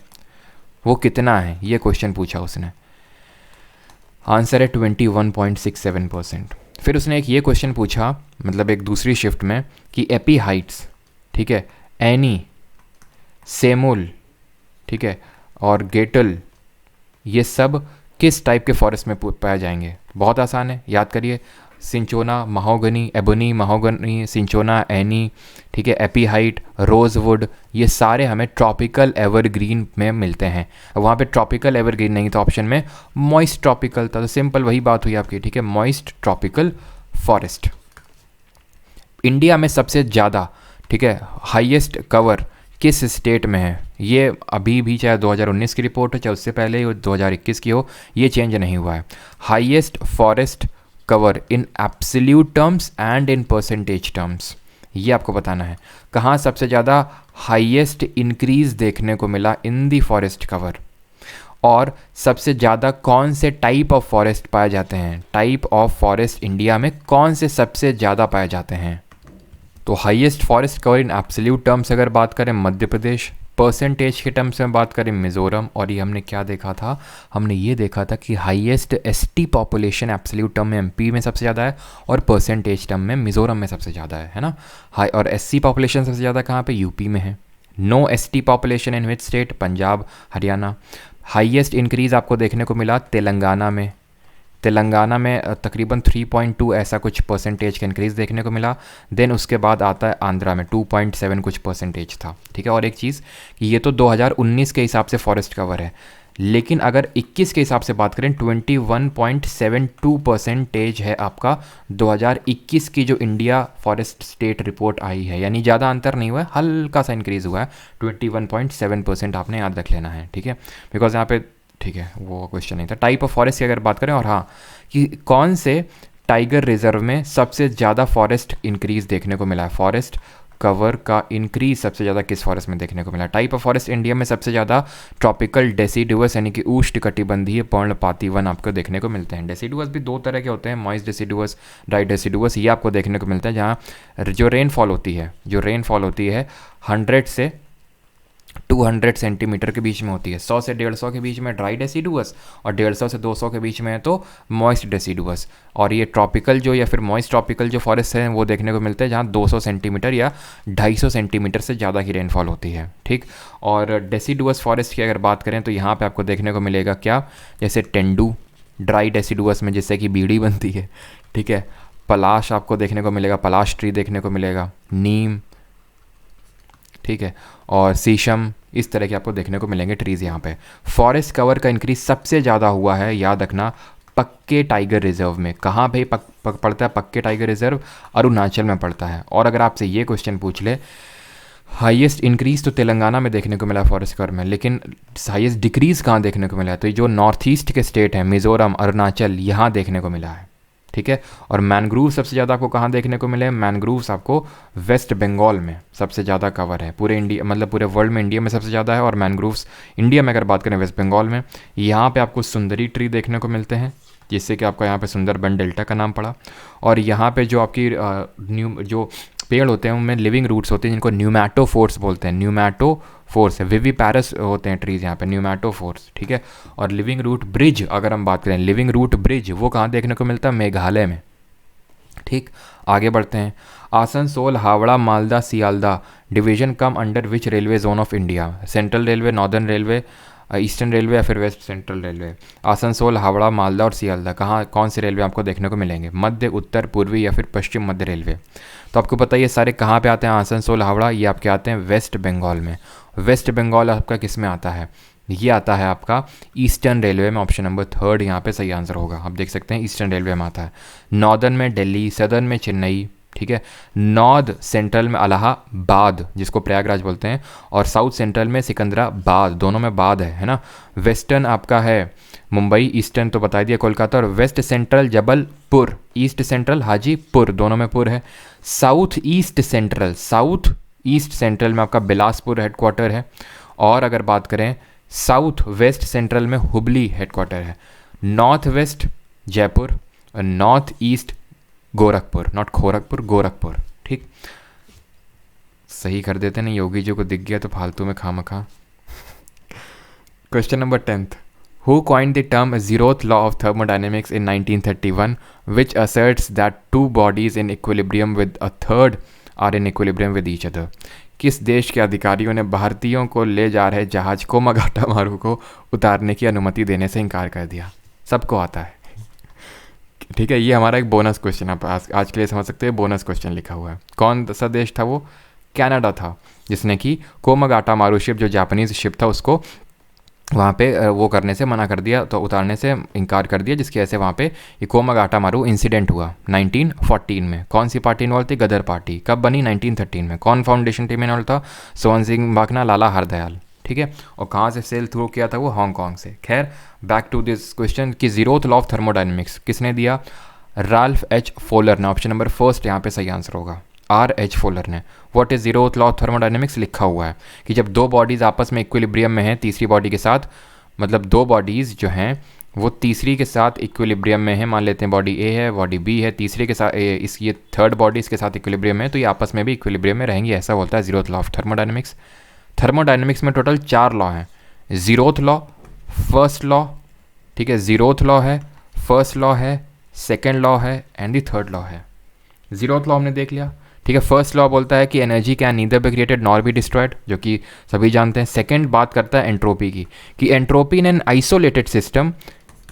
वो कितना है, ये क्वेश्चन पूछा उसने। आंसर है 21.67%। फिर उसने एक ये क्वेश्चन पूछा, मतलब एक दूसरी शिफ्ट में, कि एपी हाइट्स, ठीक है, एनी, सेमुल, ठीक है, और गेटल, ये सब किस टाइप के फॉरेस्ट में पाए जाएंगे? बहुत आसान है, याद करिए, सिंचोना महोगनी, एबोनी महोगनी, सिंचोना एनी, ठीक है, एपीहाइट, रोजवुड, ये सारे हमें ट्रॉपिकल एवरग्रीन में मिलते हैं। वहाँ पे ट्रॉपिकल एवरग्रीन नहीं था ऑप्शन में, मॉइस्ट ट्रॉपिकल था, तो सिंपल वही बात हुई आपकी, ठीक है, मॉइस्ट ट्रॉपिकल फॉरेस्ट। इंडिया में सबसे ज़्यादा, ठीक है, हाईएस्ट कवर किस स्टेट में है? ये अभी भी चाहे 2019 की रिपोर्ट हो, चाहे उससे पहले हो 2021 की हो, ये चेंज नहीं हुआ है। Highest forest cover in absolute terms and in percentage terms, ये आपको बताना है। कहाँ सबसे ज़्यादा हाईएस्ट इंक्रीज देखने को मिला इन दी फॉरेस्ट कवर, और सबसे ज़्यादा कौन से टाइप ऑफ फॉरेस्ट पाए जाते हैं, टाइप ऑफ फॉरेस्ट इंडिया में कौन से सबसे ज़्यादा पाए जाते हैं? तो highest forest cover in absolute terms अगर बात करें मध्य प्रदेश, परसेंटेज के टर्म्स में बात करें मिज़ोरम, और ये हमने क्या देखा था, हमने ये देखा था कि highest ST population absolute term में एमपी में सबसे ज़्यादा है, और परसेंटेज टर्म में मिज़ोरम में सबसे ज़्यादा है ना। हाई और एससी पॉपुलेशन सबसे ज़्यादा कहाँ पे? यूपी में है। No ST population in which state? Punjab, Haryana. Highest increase आपको देखने को मिला तेलंगाना में, तेलंगाना में तकरीबन 3.2 ऐसा कुछ परसेंटेज का इंक्रीज़ देखने को मिला। देन उसके बाद आता है आंध्रा में 2.7 कुछ परसेंटेज था, ठीक है। और एक चीज़ कि ये तो 2019 के हिसाब से फॉरेस्ट कवर है, लेकिन अगर 21 के हिसाब से बात करें 21.72 परसेंटेज है आपका 2021 की जो इंडिया फॉरेस्ट स्टेट रिपोर्ट आई है, यानी ज़्यादा अंतर नहीं हुआ है, हल्का सा इंक्रीज़ हुआ है, 21.7% आपने याद रख लेना है, ठीक है, बिकॉज यहाँ पे, ठीक है, वो क्वेश्चन नहीं था। टाइप ऑफ फॉरेस्ट की अगर बात करें, और हाँ कि कौन से टाइगर रिजर्व में सबसे ज़्यादा फॉरेस्ट इंक्रीज़ देखने को मिला है, फॉरेस्ट कवर का इंक्रीज सबसे ज़्यादा किस फॉरेस्ट में देखने को मिला? टाइप ऑफ फॉरेस्ट इंडिया में सबसे ज़्यादा ट्रॉपिकल डेसिडुअस यानी कि उष्णकटिबंधीय पर्णपाती वन आपको देखने को मिलते हैं। डेसिडुअस भी 2 तरह के होते हैं, मॉइस्ट डेसिडुअस, ड्राई डेसिडुअस, ये आपको देखने को मिलता है जहाँ जो रेनफॉल होती है 100 से 200 सेंटीमीटर के बीच में होती है। 100 से 150 के बीच में ड्राई डेसिडुअस और 150 से 200 के बीच में है तो मॉइस्ट डेसिडुअस। और ये ट्रॉपिकल जो या फिर मॉइस्ट ट्रॉपिकल जो फॉरेस्ट हैं वो देखने को मिलते हैं जहाँ 200 सेंटीमीटर या 250 सेंटीमीटर से ज़्यादा की रेनफॉल होती है। ठीक, और डेसिडुअस फॉरेस्ट की अगर बात करें तो यहाँ पर आपको देखने को मिलेगा क्या, जैसे तेंदू ड्राई डेसिडुअस में जिससे कि बीड़ी बनती है। ठीक है, पलाश आपको देखने को मिलेगा, पलाश ट्री देखने को मिलेगा, नीम, ठीक है, और शीशम, इस तरह के आपको देखने को मिलेंगे ट्रीज़ यहाँ पे। फॉरेस्ट कवर का इंक्रीज सबसे ज़्यादा हुआ है, याद रखना, पक्के टाइगर रिजर्व में। कहाँ भाई पड़ता है पक्के टाइगर रिजर्व? अरुणाचल में पड़ता है। और अगर आपसे ये क्वेश्चन पूछ ले, हाईएस्ट इंक्रीज़ तो तेलंगाना में देखने को मिला फॉरेस्ट कवर में, लेकिन हाईएस्ट डिक्रीज़ कहाँ देखने को मिला है? तो ये जो नॉर्थ ईस्ट के स्टेट हैं, मिज़ोरम, अरुणाचल, यहाँ देखने को मिला है। ठीक है, और मैनग्रूव सबसे ज़्यादा आपको कहाँ देखने को मिले? मैनग्रूव्स आपको वेस्ट बंगाल में सबसे ज़्यादा कवर है, पूरे इंडिया मतलब पूरे वर्ल्ड में इंडिया में सबसे ज़्यादा है। और मैनग्रूव्स इंडिया में अगर बात करें वेस्ट बंगाल में, यहाँ पे आपको सुंदरी ट्री देखने को मिलते हैं, जिससे कि आपका यहाँ पे सुंदरबन डेल्टा का नाम पड़ा। और यहाँ पे जो आपकी जो पेड़ होते हैं उनमें लिविंग रूट्स होते हैं जिनको न्यूमैटोफोर्स बोलते हैं। न्यूमैटोफोर्स है, विविपैरस होते हैं ट्रीज़ यहाँ पे, न्यूमैटोफोर्स। ठीक है, और लिविंग रूट ब्रिज अगर हम बात करें, लिविंग रूट ब्रिज वो कहाँ देखने को मिलता है? मेघालय में। ठीक, आगे बढ़ते हैं। Asansol, Howrah, Malda, Sealdah division come under which railway zone of India? Central railway, northern railway, eastern railway या फिर west central railway? Asansol, Howrah, Malda और सियालदा कहाँ कौन से रेलवे आपको देखने को मिलेंगे? मध्य, उत्तर, पूर्वी या फिर पश्चिम मध्य रेलवे? तो आपको पता है ये सारे कहाँ पे आते हैं? आसनसोल, हावड़ा, ये आपके आते हैं वेस्ट बंगाल में। वेस्ट बंगाल आपका किस में आता है? ये आता है आपका ईस्टर्न रेलवे में। ऑप्शन नंबर 3 यहाँ पे सही आंसर होगा। आप देख सकते हैं ईस्टर्न रेलवे में आता है। नॉर्दर्न में दिल्ली, सदर्न में चेन्नई, ठीक है, नॉर्थ सेंट्रल में इलाहाबाद जिसको प्रयागराज बोलते हैं, और साउथ सेंट्रल में सिकंदराबाद, दोनों में बाद है ना। वेस्टर्न आपका है मुंबई, ईस्टर्न तो बता दिया कोलकाता, और west central Jabalpur, east central Hajipur, दोनों में पुर है। साउथ ईस्ट सेंट्रल में आपका बिलासपुर हेडक्वार्टर है। और अगर बात करें साउथ वेस्ट सेंट्रल में हुबली हेडक्वार्टर है। नॉर्थ वेस्ट जयपुर और north east Gorakhpur, not Khorakhpur, Gorakhpur. ठीक, सही कर देते नहीं, योगी जी को दिख गया तो फालतू में खामखा। Question number 10th, who coined the term zeroth law of thermodynamics in 1931 which asserts that two bodies in equilibrium with a third are in equilibrium with each other? किस देश के अधिकारियों ने भारतीयों को ले जा रहे जहाज कोमागाटामारू को उतारने की अनुमति देने से इनकार कर दिया? सबको आता है। ठीक है, ये हमारा एक बोनस क्वेश्चन आप आज के लिए समझ सकते हैं, बोनस क्वेश्चन लिखा हुआ है। कौन सा देश था वो? कनाडा था, जिसने कि कोमागाटामारू शिप जो जापानीज शिप था उसको वहाँ पे वो करने से मना कर दिया, तो उतारने से इनकार कर दिया, जिसकी वजह से वहाँ पे ये कोमागाटामारू इंसिडेंट हुआ 1914 में। कौन सी पार्टी इन्वॉल्व थी? गदर पार्टी। कब बनी? 1913 में। कौन फाउंडेशन टीम इन्वॉल्व था? सोहन सिंह भाकना, लाला हरदयाल। ठीक है, और कहाँ से सेल थ्रू किया था वो? हांगकॉन्ग से। खैर, बैक टू दिस क्वेश्चन कि zeroth लॉ ऑफ थर्मोडायनेमिक्स किसने दिया? राल्फ एच फोलर ने। ऑप्शन नंबर 1 यहाँ पे सही आंसर होगा, R.H. फोलर ने। What is zeroth law of thermodynamics लिखा हुआ है कि जब दो बॉडीज़ आपस में इक्विलिब्रियम में हैं तीसरी बॉडी के साथ, मतलब दो बॉडीज़ जो हैं वो तीसरी के साथ इक्विलिब्रियम में है, मान लेते हैं बॉडी ए है, बॉडी बी है, तीसरे के साथ ये थर्ड बॉडी इसके साथ इक्विलिब्रियम में है, तो ये आपस में भी इक्विलिब्रियम में रहेंगी, ऐसा बोलता है zeroth law of thermodynamics. Thermodynamics में टोटल 4 लॉ हैं। zeroth लॉ, फर्स्ट लॉ, ठीक है, zeroth लॉ है, फर्स्ट लॉ है, सेकेंड लॉ है एंड दी थर्ड लॉ है। zeroth लॉ हमने देख लिया, ठीक है। फर्स्ट लॉ बोलता है कि energy can neither be created nor be destroyed, जो कि सभी जानते हैं। सेकेंड बात करता है एंट्रोपी की, कि entropy in an isolated system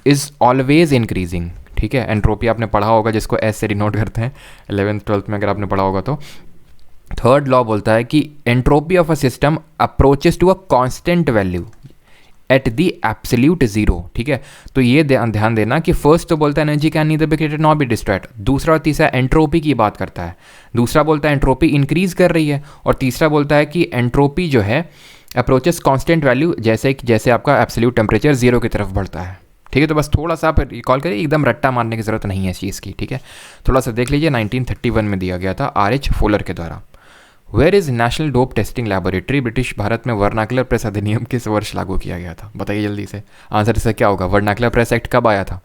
is always increasing, ठीक है। एंट्रोपी आपने पढ़ा होगा, जिसको एस से डिनोट करते हैं 11th-12th में अगर आपने पढ़ा होगा तो। थर्ड लॉ बोलता है कि entropy of a system approaches to a constant value at the absolute zero, ठीक है। तो ये ध्यान देना कि फर्स्ट तो बोलता है energy can neither be created nor be destroyed, दूसरा और तीसरा एंट्रोपी की बात करता है। दूसरा बोलता है एंट्रोपी इंक्रीज कर रही है, और तीसरा बोलता है कि एंट्रोपी जो है अप्रोचेस कांस्टेंट वैल्यू, जैसे आपका एब्सोल्यूट टेम्परेचर जीरो की तरफ बढ़ता है, ठीक है। तो बस थोड़ा सा आप रिकॉल करिए, एकदम रट्टा मारने की ज़रूरत नहीं है इस चीज़ की, ठीक है। थोड़ा सा देख लीजिए, 1931 में दिया गया था R.H. फोलर के द्वारा। Where is national dope testing laboratory? British Bharat में वर्नाकुलर प्रेस अधिनियम किस वर्ष लागू किया गया था? बताइए जल्दी से, आंसर इसका क्या होगा? वर्नाकुलर प्रेस एक्ट कब आया था?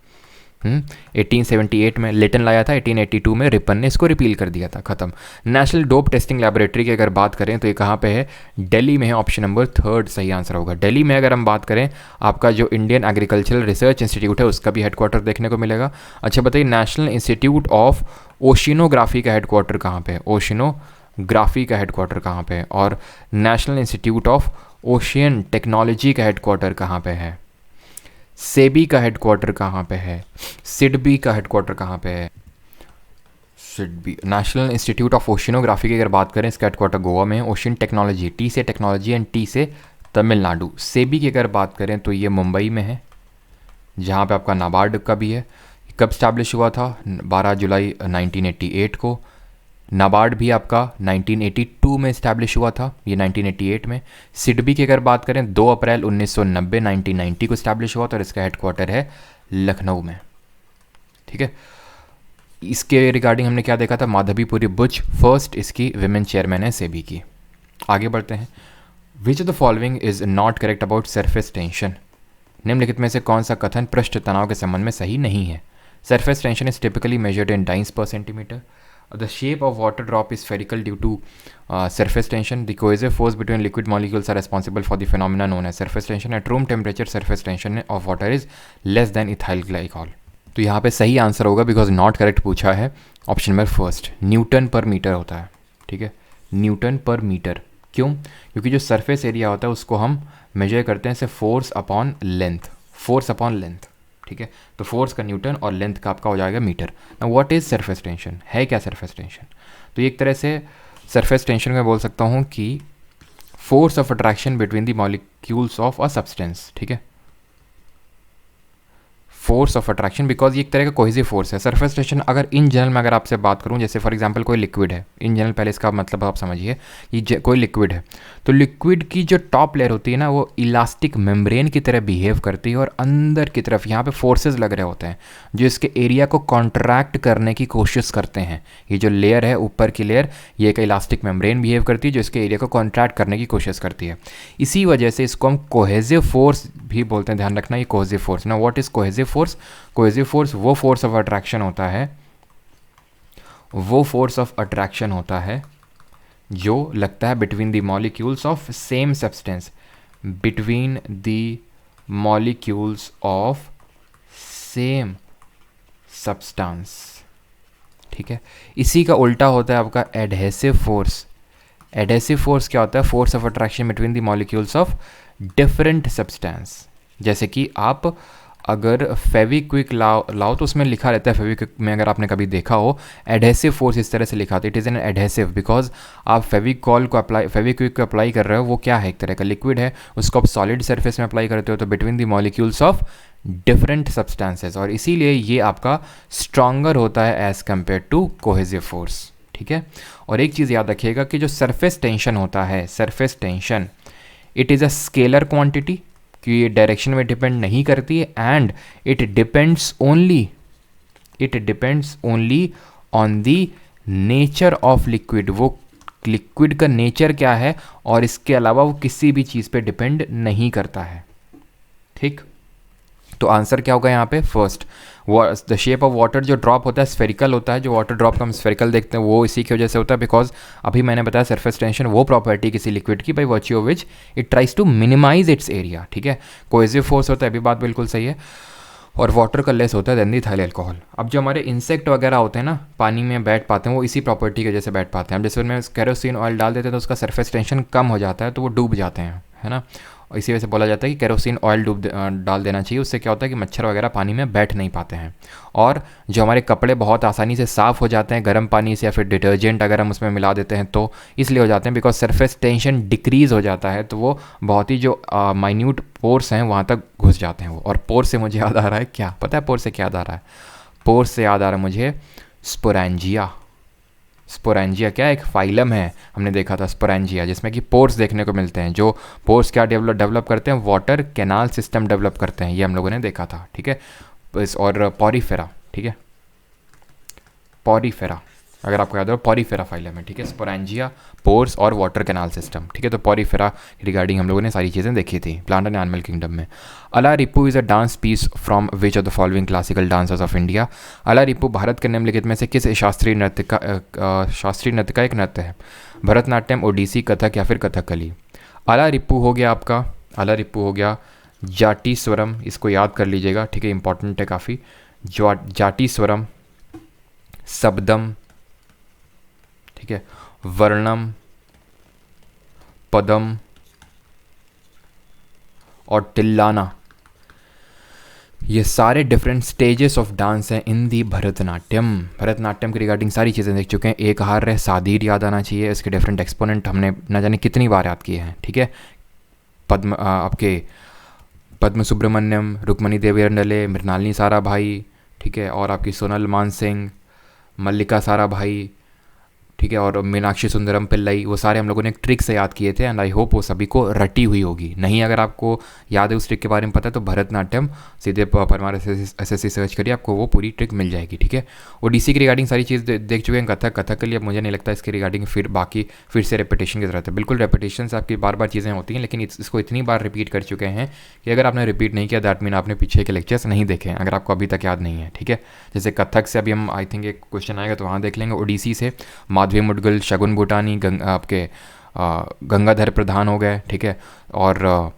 1878 में लिटन लाया था, 1882 में रिपन ने इसको रिपील कर दिया था, ख़त्म। नेशनल डोप टेस्टिंग लैबोरेटरी की अगर बात करें तो ये कहाँ पे है? दिल्ली में है। ऑप्शन नंबर 3 सही आंसर होगा। दिल्ली में अगर हम बात करें, आपका जो इंडियन एग्रीकल्चरल रिसर्च इंस्टीट्यूट है उसका भी हेडक्वार्टर देखने को मिलेगा। अच्छा बताइए, नेशनल इंस्टीट्यूट ऑफ ओशिनोग्राफी का हेडक्वार्टर कहाँ पे है? ओशिनोग्राफी का हेडक्वार्टर कहाँ पे है? और national institute of ocean technology का हेडक्वार्टर कहाँ पे है? सेबी का हेडक्वार्टर कहाँ पे है? सिडबी का हेडक्वार्टर कहाँ पे है? SIDBI, national institute of oceanography की अगर बात करें, इसका हेडक्वार्टर गोवा में है। ओशियन टेक्नोलॉजी, टी से टेक्नोलॉजी एंड टी से तमिलनाडु। सेबी की अगर बात करें तो ये मुंबई में है, जहाँ पे आपका नाबार्ड का भी है। कब स्टैब्लिश हुआ था? 12 जुलाई 1988 को। नाबार्ड भी आपका 1982 में इस्टेब्लिश हुआ था, ये 1988 में। सिडबी की अगर बात करें 2 अप्रैल 1990 1990 को इस्टेब्लिश हुआ था और इसका हेडक्वार्टर है लखनऊ में, ठीक है। इसके रिगार्डिंग हमने क्या देखा था? माधवीपुरी बुच फर्स्ट इसकी विमेन चेयरमैन है सेबी की। आगे बढ़ते हैं। विच of the following is not correct about surface tension? निम्नलिखित में से कौन सा कथन पृष्ठ तनाव के संबंध में सही नहीं है? Surface tension is typically measured in dice पर centimetre. The shape of water drop is spherical due to surface tension. The cohesive force between liquid molecules are responsible for the phenomena known as surface tension. At room temperature, surface tension of water is less than ethyl glycol. तो यहाँ पे सही answer होगा, because not correct पूछा है। Option number first, Newton पर metre होता है, ठीक है, न्यूटन पर मीटर। क्यों? क्योंकि जो सरफेस एरिया होता है उसको हम मेजर करते हैं से force upon length, force upon length, ठीक है। तो फोर्स का न्यूटन और लेंथ का आपका हो जाएगा मीटर। ना व्हाट इज सरफेस टेंशन? है क्या सरफेस टेंशन? तो एक तरह से सरफेस टेंशन में बोल सकता हूँ कि force of attraction between the molecules of a substance, ठीक है, फोर्स ऑफ अट्रैक्शन, बिकॉज ये एक तरह का कोहेसिव फोर्स है। सरफेस टेंशन अगर इन जनरल में अगर आपसे बात करूं, जैसे फॉर एग्जांपल कोई लिक्विड है, इन जनरल पहले इसका मतलब आप समझिए कि कोई लिक्विड है, तो लिक्विड की जो टॉप लेयर होती है ना, वो इलास्टिक मेम्ब्रेन की तरह बिहेव करती है और अंदर की तरफ यहाँ पे फोर्सेज लग रहे होते हैं जो इसके एरिया को कॉन्ट्रैक्ट करने की कोशिश करते हैं। ये जो लेयर है ऊपर की लेयर, ये एक इलास्टिक मेम्ब्रेन बिहेव करती है जो इसके एरिया को कॉन्ट्रैक्ट करने की कोशिश करती है। इसी वजह से इसको हम कोहेसिव फोर्स भी बोलते हैं। ध्यान रखना, ये कोहेसिव फोर्स ना, what is cohesive force? Cohesive force वो फोर्स ऑफ अट्रैक्शन होता है, वो फोर्स ऑफ अट्रैक्शन होता है जो लगता है between the molecules of same substance, between the molecules of same substance, ठीक है। इसी का उल्टा होता है आपका एडहेसिव फोर्स। एडहेसिव फोर्स क्या होता है? Force of attraction between the molecules of different substance. जैसे कि आप अगर फेविक्विक लाओ तो उसमें लिखा रहता है, फेविक्विक में अगर आपने कभी देखा हो, एडहेसिव फोर्स इस तरह से लिखा था, it is an adhesive, because आप फेविक्विक को अप्लाई कर रहे हो, वो क्या है? एक तरह का लिक्विड है, उसको आप सॉलिड सरफेस में अप्लाई करते हो, तो between the molecules of different substances, और इसीलिए ये आपका स्ट्रॉन्गर होता है as compare to cohesive force, ठीक है। और एक चीज़ याद रखिएगा कि जो सरफेस टेंशन होता है, surface tension, it is a scalar quantity, कि ये डायरेक्शन में डिपेंड नहीं करती है, and it depends only on the nature of liquid. वो लिक्विड का नेचर क्या है, और इसके अलावा वो किसी भी चीज़ पे डिपेंड नहीं करता है, ठीक। तो आंसर क्या होगा यहाँ पे? First, the shape of water जो ड्रॉप होता है स्फेरिकल होता है, जो वाटर ड्रॉप का हम स्फेरिकल देखते हैं वो इसी की वजह से होता है, बिकॉज अभी मैंने बताया सरफेस टेंशन वो प्रॉपर्टी किसी लिक्विड की by virtue of which it tries to minimise its area, ठीक है। कोहेसिव फोर्स होता है, अभी बात बिल्कुल सही है, और वाटर का लेस होता है देन द इथाइल अल्कोहल। अब जो हमारे इंसेक्ट वगैरह होते हैं ना, पानी में बैठ पाते हैं, वो इसी प्रॉपर्टी की वजह से बैठ पाते हैं। हम जैसे उनमें केरोसिन ऑयल डाल देते हैं तो उसका सरफेस टेंशन कम हो जाता है, तो वो डूब जाते हैं, है ना। इसी वजह से बोला जाता है कि केरोसिन ऑयल डाल देना चाहिए, उससे क्या होता है कि मच्छर वगैरह पानी में बैठ नहीं पाते हैं। और जो हमारे कपड़े बहुत आसानी से साफ़ हो जाते हैं गर्म पानी से, या फिर डिटर्जेंट अगर हम उसमें मिला देते हैं तो इसलिए हो जाते हैं बिकॉज सरफेस टेंशन डिक्रीज़ हो जाता है, तो वो बहुत ही जो माइन्यूट पोर्स हैं वहाँ तक घुस जाते हैं वो। और पोर से मुझे याद आ रहा है, क्या पता है पोर से क्या याद आ रहा है? पोर से याद आ रहा है मुझे स्पोरेंजिया। स्पोरेंजिया क्या एक फाइलम है, हमने देखा था स्पोरेंजिया, जिसमें कि पोर्स देखने को मिलते हैं। जो पोर्स क्या डेवलप करते हैं? वाटर कैनाल सिस्टम डेवलप करते हैं, ये हम लोगों ने देखा था, ठीक है। और पॉरीफेरा, ठीक है, पॉरीफेरा, अगर आपको याद हो पॉरीफेरा फाइलम है, ठीक है, स्पोरेंजिया, पोर्स और वाटर कैनाल सिस्टम, ठीक है। तो पॉरीफेरा रिगार्डिंग हम लोगों ने सारी चीज़ें देखी थी प्लांट एंड एनिमल किंगडम में। Alarippu is a dance piece from which of the following classical dancers of India. Alarippu Bharat के निम्नलिखित में से किस शास्त्रीय नृत्य का एक नृत्य है। भरतनाट्यम, ओडिसी, कथक या फिर कथकली। अला रिपू हो गया आपका, अला रिपू हो गया जाटी स्वरम, इसको याद कर लीजिएगा, ठीक है, इंपॉर्टेंट है काफ़ी। जाटी स्वरम, शब्दम, ठीक है, वर्णम, पदम और तिल्लाना, ये सारे डिफरेंट स्टेजेस ऑफ डांस हैं इन दी भरतनाट्यम। भरतनाट्यम की रिगार्डिंग सारी चीज़ें देख चुके हैं। एक हार है, सादीर याद आना चाहिए, इसके डिफरेंट एक्सपोनेंट हमने न जाने कितनी बार याद किए हैं, ठीक है। आपके पद्म सुब्रमण्यम, रुक्मणी देवी अंडले, मृणालिनी साराभाई, ठीक है, और आपकी सोनल मानसिंह, मल्लिका साराभाई, ठीक है, और मीनाक्षी सुंदरम पिल्लई, वो सारे हम लोगों ने एक ट्रिक से याद किए थे एंड आई होप वो सभी को रटी हुई होगी। नहीं अगर आपको याद है उस ट्रिक के बारे में पता है तो भरतनाट्यम सीधे परमार एसएससी सर्च करिए, आपको वो पूरी ट्रिक मिल जाएगी, ठीक है। ओडिसी की रिगार्डिंग सारी चीज़ देख चुके हैं। कथक के लिए मुझे नहीं लगता इसके रिगार्डिंग फिर से रेपिटेशन की ज़रूरत है। बिल्कुल रेपिटेशन से आपकी बार बार चीज़ें होती हैं, लेकिन इसको इतनी बार रिपीट कर चुके हैं कि अगर आपने रिपीट नहीं किया दैट मीन आपने पीछे के लेक्चर्स नहीं देखे हैं, अगर आपको अभी तक याद नहीं है, ठीक है। जैसे कथक से अभी हम आई थिंक एक क्वेश्चन आएगा तो वहाँ देख लेंगे। ओडिसी से माधवी मुडगल, शगुन भूटानी, आपके गंगाधर प्रधान हो गए, ठीक है, और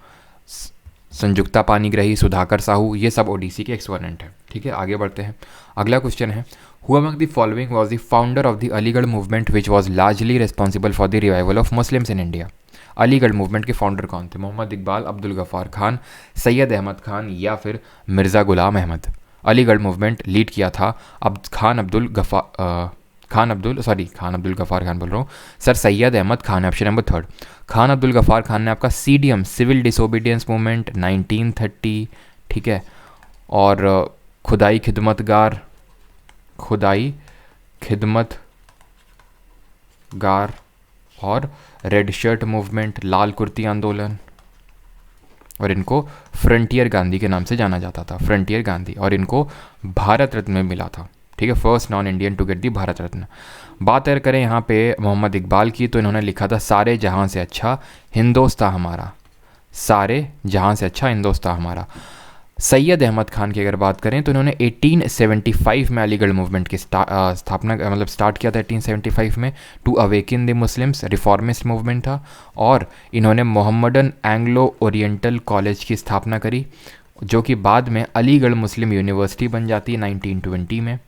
संयुक्ता पानीग्राही, सुधाकर साहू, ये सब ओडिसी के एक्सपोनेंट हैं, ठीक है। आगे बढ़ते हैं। अगला क्वेश्चन है, who among the following was the founder of the Aligarh movement which was largely responsible for the revival of Muslims in India. Aligarh movement के फाउंडर कौन थे? मोहम्मद इकबाल, अब्दुल गफ़ार खान, सैयद अहमद खान या फिर मिर्ज़ा गुलाम अहमद। अलीगढ़ मूवमेंट लीड किया था खान अब्दुल गफ़ार खान बोल रहा हूँ sir, Syed Ahmad Khan, option number 3। Khan Abdul Ghaffar Khan ने आपका सीडीएम, सिविल डिसोबीडियंस मूवमेंट 1930, ठीक है, और खुदाई खिदमतगार और रेड शर्ट मूवमेंट, लाल कुर्ती आंदोलन, और इनको फ्रंटियर गांधी के नाम से जाना जाता था, फ्रंटियर गांधी, और इनको भारत रत्न में मिला था, ठीक है, first non Indian to get the Bharat Ratna. बात अगर करें यहाँ पे मोहम्मद इकबाल की तो इन्होंने लिखा था सारे जहां से अच्छा हिंदोस्तां हमारा, सारे जहां से अच्छा हिंदोस्तां हमारा। सैयद अहमद खान की अगर बात करें तो इन्होंने 1875 में अलीगढ़ मूवमेंट की स्थापना मतलब स्टार्ट किया था 1875 में, to awaken the Muslims, reformist movement था, और इन्होंने मोहम्मदन एंग्लो ओरिएंटल कॉलेज की स्थापना करी जो कि बाद में अलीगढ़ मुस्लिम यूनिवर्सिटी बन जाती है 1920 में,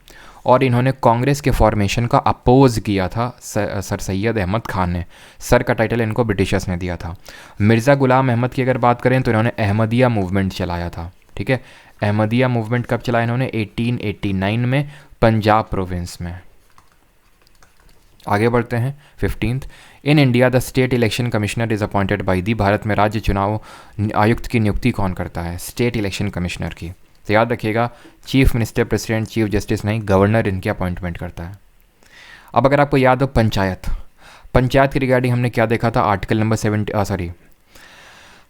और इन्होंने कांग्रेस के फॉर्मेशन का अपोज किया था सर सैयद अहमद खान ने। सर का टाइटल इनको ब्रिटिशर्स ने दिया था। मिर्ज़ा गुलाम अहमद की अगर बात करें तो इन्होंने अहमदिया मूवमेंट चलाया था, ठीक है। अहमदिया मूवमेंट कब चलाया इन्होंने? 1889 में पंजाब प्रोविंस में। आगे बढ़ते हैं। 15th, in India the state election commissioner is appointed by the. Bharat में राज्य चुनाव आयुक्त की नियुक्ति कौन करता है? स्टेट इलेक्शन कमिश्नर की। तो याद रखिएगा, chief minister, president, chief justice नहीं, गवर्नर इनकी अपॉइंटमेंट करता है। अब अगर आपको याद हो पंचायत की रिगार्डिंग हमने क्या देखा था? Article number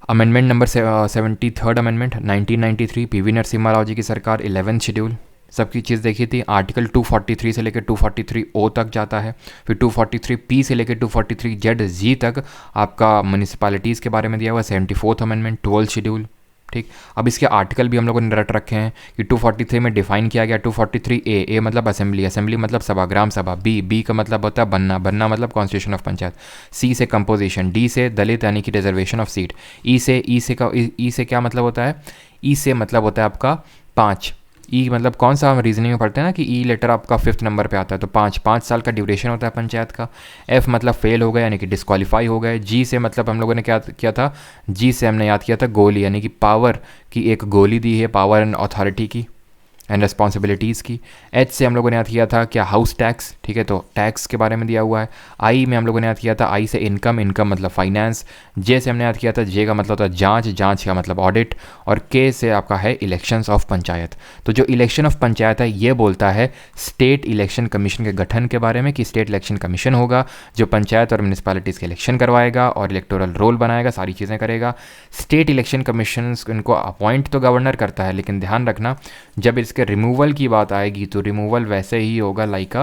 amendment number 73rd amendment 1993, PV Narasimha Rao ji की सरकार, 11th शेड्यूल, सबकी चीज़ देखी थी। आर्टिकल 243 से लेकर 243O तक जाता है, फिर 243P से लेकर 243ZG तक आपका म्यूनिसिपैलिटीज़ के बारे में दिया हुआ। 74th अमेंडमेंट, 12th शेड्यूल, ठीक। अब इसके आर्टिकल भी हम लोगों ने रट रखे हैं कि 243 में डिफाइन किया गया 243A मतलब असेंबली मतलब सभा, ग्राम सभा। बी का मतलब होता है बनना मतलब कॉन्स्टिट्यूशन ऑफ पंचायत। सी से कंपोजिशन, डी से दलित यानी कि रिजर्वेशन ऑफ सीट। ई से क्या मतलब होता है? ई से मतलब होता है आपका 5। ई मतलब कौन सा हम रीजनिंग में पढ़ते हैं ना कि ई लेटर आपका 5th नंबर पे आता है, तो 5 साल का ड्यूरेशन होता है पंचायत का। एफ मतलब फेल हो गए यानी कि डिस्क्वालीफाई हो गए। जी से मतलब हम लोगों ने क्या किया था? जी से हमने याद किया था गोली, यानी कि पावर की एक गोली दी है, पावर एंड अथॉरिटी की एंड रिस्पॉन्सिबिलिटीज़ की। एच से हम लोगों ने याद किया था क्या? हाउस टैक्स, ठीक है, तो टैक्स के बारे में दिया हुआ है। आई में हम लोगों ने याद किया था, आई से इनकम मतलब फाइनेंस। जे से हमने याद किया था, जे का मतलब होता है जांच का मतलब ऑडिट, और के से आपका है इलेक्शंस ऑफ पंचायत। तो जो इलेक्शन ऑफ पंचायत है ये बोलता है स्टेट इलेक्शन कमीशन के गठन के बारे में, कि स्टेट इलेक्शन कमीशन होगा जो पंचायत और म्यूनिसिपैलिटीज़ के इलेक्शन करवाएगा और इलेक्टोरल रोल बनाएगा, सारी चीज़ें करेगा। स्टेट इलेक्शन कमीशन इनको अपॉइंट तो गवर्नर करता है, लेकिन ध्यान रखना जब इसके रिमूवल की बात आएगी तो रिमूवल वैसे ही होगा लाइक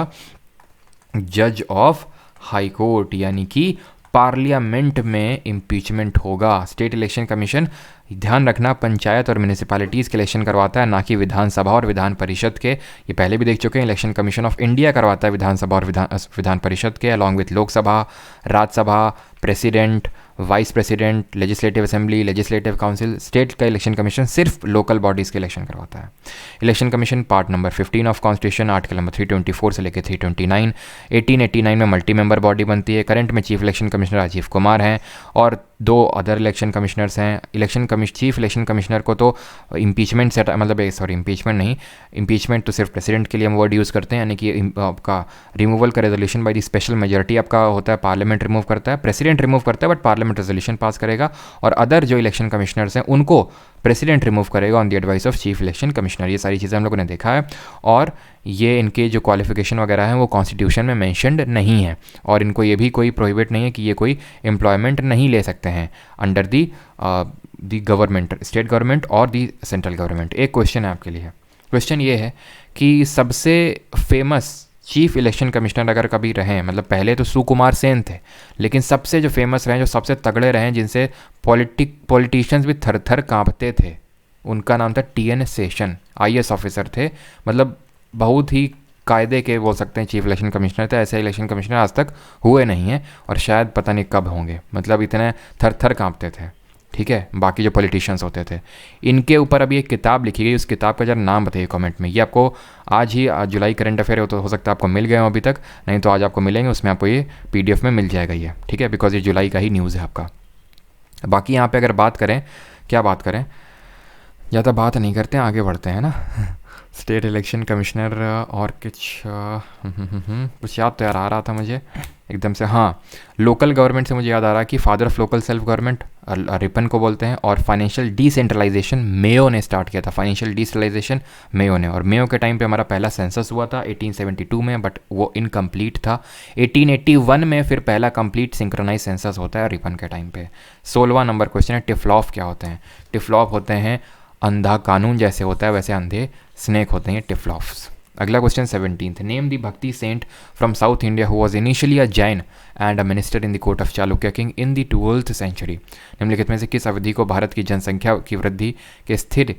जज ऑफ हाई कोर्ट, यानी कि पार्लियामेंट में इम्पीचमेंट होगा। स्टेट इलेक्शन कमीशन, ध्यान रखना, पंचायत और म्यूनिसिपैलिटीज़ के इलेक्शन करवाता है, ना कि विधानसभा और विधान परिषद के। ये पहले भी देख चुके हैं, इलेक्शन कमीशन ऑफ इंडिया करवाता है विधानसभा और विधान परिषद के, along with Lok Sabha, Rajya Sabha, president, vice president, legislative assembly, legislative council. State का इलेक्शन कमीशन सिर्फ लोकल बॉडीज़ के इलेक्शन करवाता है। Election commission part number 15 of constitution, article number 324 से लेकर 329। 1889 में मल्टी मेंबर बॉडी बनती है। करंट में chief election commissioner Rajiv Kumar हैं और 2 अदर इलेक्शन कमिश्नर्स हैं। चीफ इलेक्शन कमिश्नर को तो इम्पीचमेंट सेट, मतलब इम्पीचमेंट नहीं, इम्पीचमेंट तो सिर्फ प्रेसिडेंट के लिए हम वर्ड यूज़ करते हैं, यानी कि आपका रिमूवल का resolution by the special majority आपका होता है, पार्लियामेंट रिमूव करता है, प्रेसिडेंट रिमूव करता है बट पार्लियामेंट रेजोल्यूशन पास करेगा। और अदर जो इलेक्शन कमिश्नर्स हैं उनको प्रेसिडेंट रिमूव करेगा on the advice of chief election commissioner. ये सारी चीज़ें हम लोगों ने देखा है और ये इनके जो क्वालिफिकेशन वगैरह हैं वो कॉन्स्टिट्यूशन में मेंशन्ड नहीं है और इनको ये भी कोई प्रोहिबिट नहीं है कि ये कोई एम्प्लॉयमेंट नहीं ले सकते हैं under the government, state government और दी सेंट्रल गवर्नमेंट। एक क्वेश्चन है आपके लिए, क्वेश्चन ये है कि सबसे फेमस चीफ इलेक्शन कमिश्नर अगर कभी रहें, मतलब पहले तो सुकुमार सेन थे, लेकिन सबसे जो फेमस रहे, जो सबसे तगड़े रहे, जिनसे पॉलिटिशियंस भी थर थर काँपते थे, उनका नाम था TN सेशन। IAS ऑफिसर थे, मतलब बहुत ही कायदे के बोल सकते हैं चीफ इलेक्शन कमिश्नर थे। ऐसे इलेक्शन कमिश्नर आज तक हुए नहीं हैं और शायद पता नहीं कब होंगे, मतलब इतने थर थर काँपते थे। ठीक है, बाकी जो पॉलिटिशियंस होते थे, इनके ऊपर अभी एक किताब लिखी गई, उस किताब का जरा नाम बताइए कमेंट में। ये आपको आज ही जुलाई करंट अफेयर हो तो हो सकता है आपको मिल गए हो अभी तक, नहीं तो आज आपको मिलेंगे, उसमें आपको ये PDF में मिल जाएगा ये। ठीक है, बिकॉज ये जुलाई का ही न्यूज़ है आपका। बाकी यहाँ पे अगर बात करें, क्या बात करें, ज़्यादा बात नहीं करते हैं, आगे बढ़ते हैं ना। स्टेट इलेक्शन कमिश्नर और कुछ याद तो यार आ रहा था मुझे एकदम से। हाँ, लोकल गवर्नमेंट से मुझे याद आ रहा कि father of local self government Ripon को बोलते हैं। और फाइनेंशियल डिसेंट्रलाइजेशन मेयो ने स्टार्ट किया था, फाइनेंशियल डिसेंट्रलाइजेशन मेयो ने। और मेयो के टाइम पे हमारा पहला सेंसस हुआ था 1872 में, बट वो इनकम्प्लीट था। 1881 में फिर पहला कंप्लीट सिंक्रोनाइज सेंसस होता है रिपन के टाइम पे। 16वां नंबर क्वेश्चन है, टिफ्लॉफ क्या होते हैं? टिफ्लॉफ होते हैं अंधा कानून जैसे होता है वैसे अंधे स्नेक होते हैं टिफ्लॉफ्स। अगला question 17th, name the bhakti saint from South India who was initially a Jain and a minister in the court of Chalukya king in the 12th century. निम्नलिखित में से किस अवधि को भारत की जनसंख्या की वृद्धि के स्थिर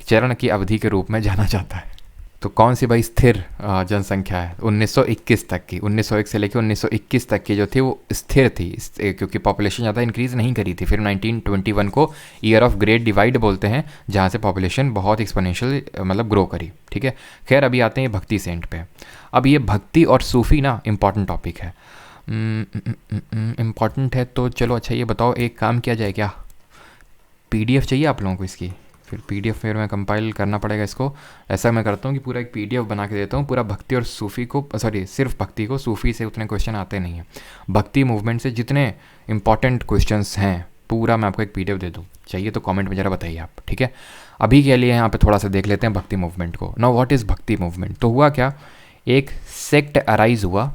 चरण की अवधि के रूप में जाना जाता है? तो कौन सी भाई स्थिर जनसंख्या है? 1921 तक की, 1901 से लेकर 1921 तक की जो थी वो स्थिर थी, क्योंकि पॉपुलेशन ज़्यादा इंक्रीज़ नहीं करी थी। फिर 1921 को ईयर ऑफ ग्रेट डिवाइड बोलते हैं, जहाँ से पॉपुलेशन बहुत एक्सपोनेंशियल मतलब ग्रो करी। ठीक है, खैर अभी आते हैं भक्ति सेंट पे। अब ये भक्ति और सूफ़ी ना इम्पॉर्टेंट टॉपिक है, इम्पॉर्टेंट है तो चलो अच्छा ये बताओ, एक काम किया जाए क्या, PDF चाहिए आप लोगों को इसकी? फिर PDF फिर मैं कंपाइल करना पड़ेगा इसको। ऐसा मैं करता हूँ कि पूरा एक PDF बना के देता हूँ, पूरा भक्ति और सूफ़ी को, सॉरी सिर्फ भक्ति को, सूफ़ी से उतने क्वेश्चन आते नहीं हैं। भक्ति मूवमेंट से जितने इंपॉर्टेंट क्वेश्चंस हैं पूरा मैं आपको एक PDF दे दूँ, चाहिए तो कमेंट में ज़रा बताइए आप। ठीक है, अभी के लिए यहाँ पर थोड़ा सा देख लेते हैं भक्ति मूवमेंट को। नाउ व्हाट इज़ भक्ति मूवमेंट? तो हुआ क्या, एक सेक्ट अराइज हुआ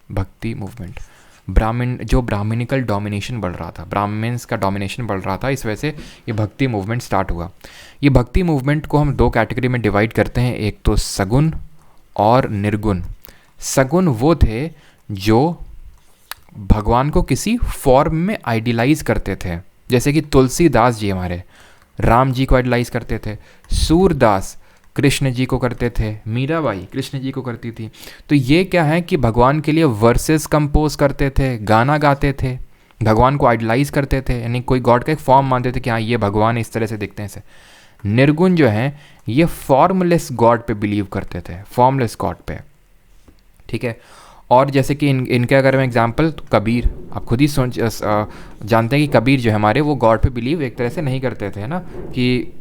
भक्ति मूवमेंट। ब्राह्मणिकल डोमिनेशन बढ़ रहा था, ब्राह्मण्स का डोमिनेशन बढ़ रहा था, इस वजह से ये भक्ति मूवमेंट स्टार्ट हुआ। ये भक्ति मूवमेंट को हम 2 कैटेगरी में डिवाइड करते हैं, एक तो सगुण और निर्गुण। सगुण वो थे जो भगवान को किसी फॉर्म में आइडियलाइज करते थे, जैसे कि तुलसीदास जी हमारे राम जी को आइडियलाइज करते थे, सूरदास कृष्ण जी को करते थे, मीराबाई कृष्ण जी को करती थी। तो ये क्या है कि भगवान के लिए वर्सेस कंपोज करते थे, गाना गाते थे, भगवान को आइडलाइज करते थे, यानी कोई गॉड का एक फॉर्म मानते थे कि हाँ ये भगवान इस तरह से दिखते हैं। से निर्गुण जो है ये फॉर्मलेस गॉड पे बिलीव करते थे, फॉर्मलेस गॉड पे। ठीक है, और जैसे कि इनके अगर मैं एग्जांपल, तो कबीर, आप खुद ही जानते हैं कि कबीर जो है हमारे, वो गॉड पे बिलीव एक तरह से नहीं करते थे, है ना, कि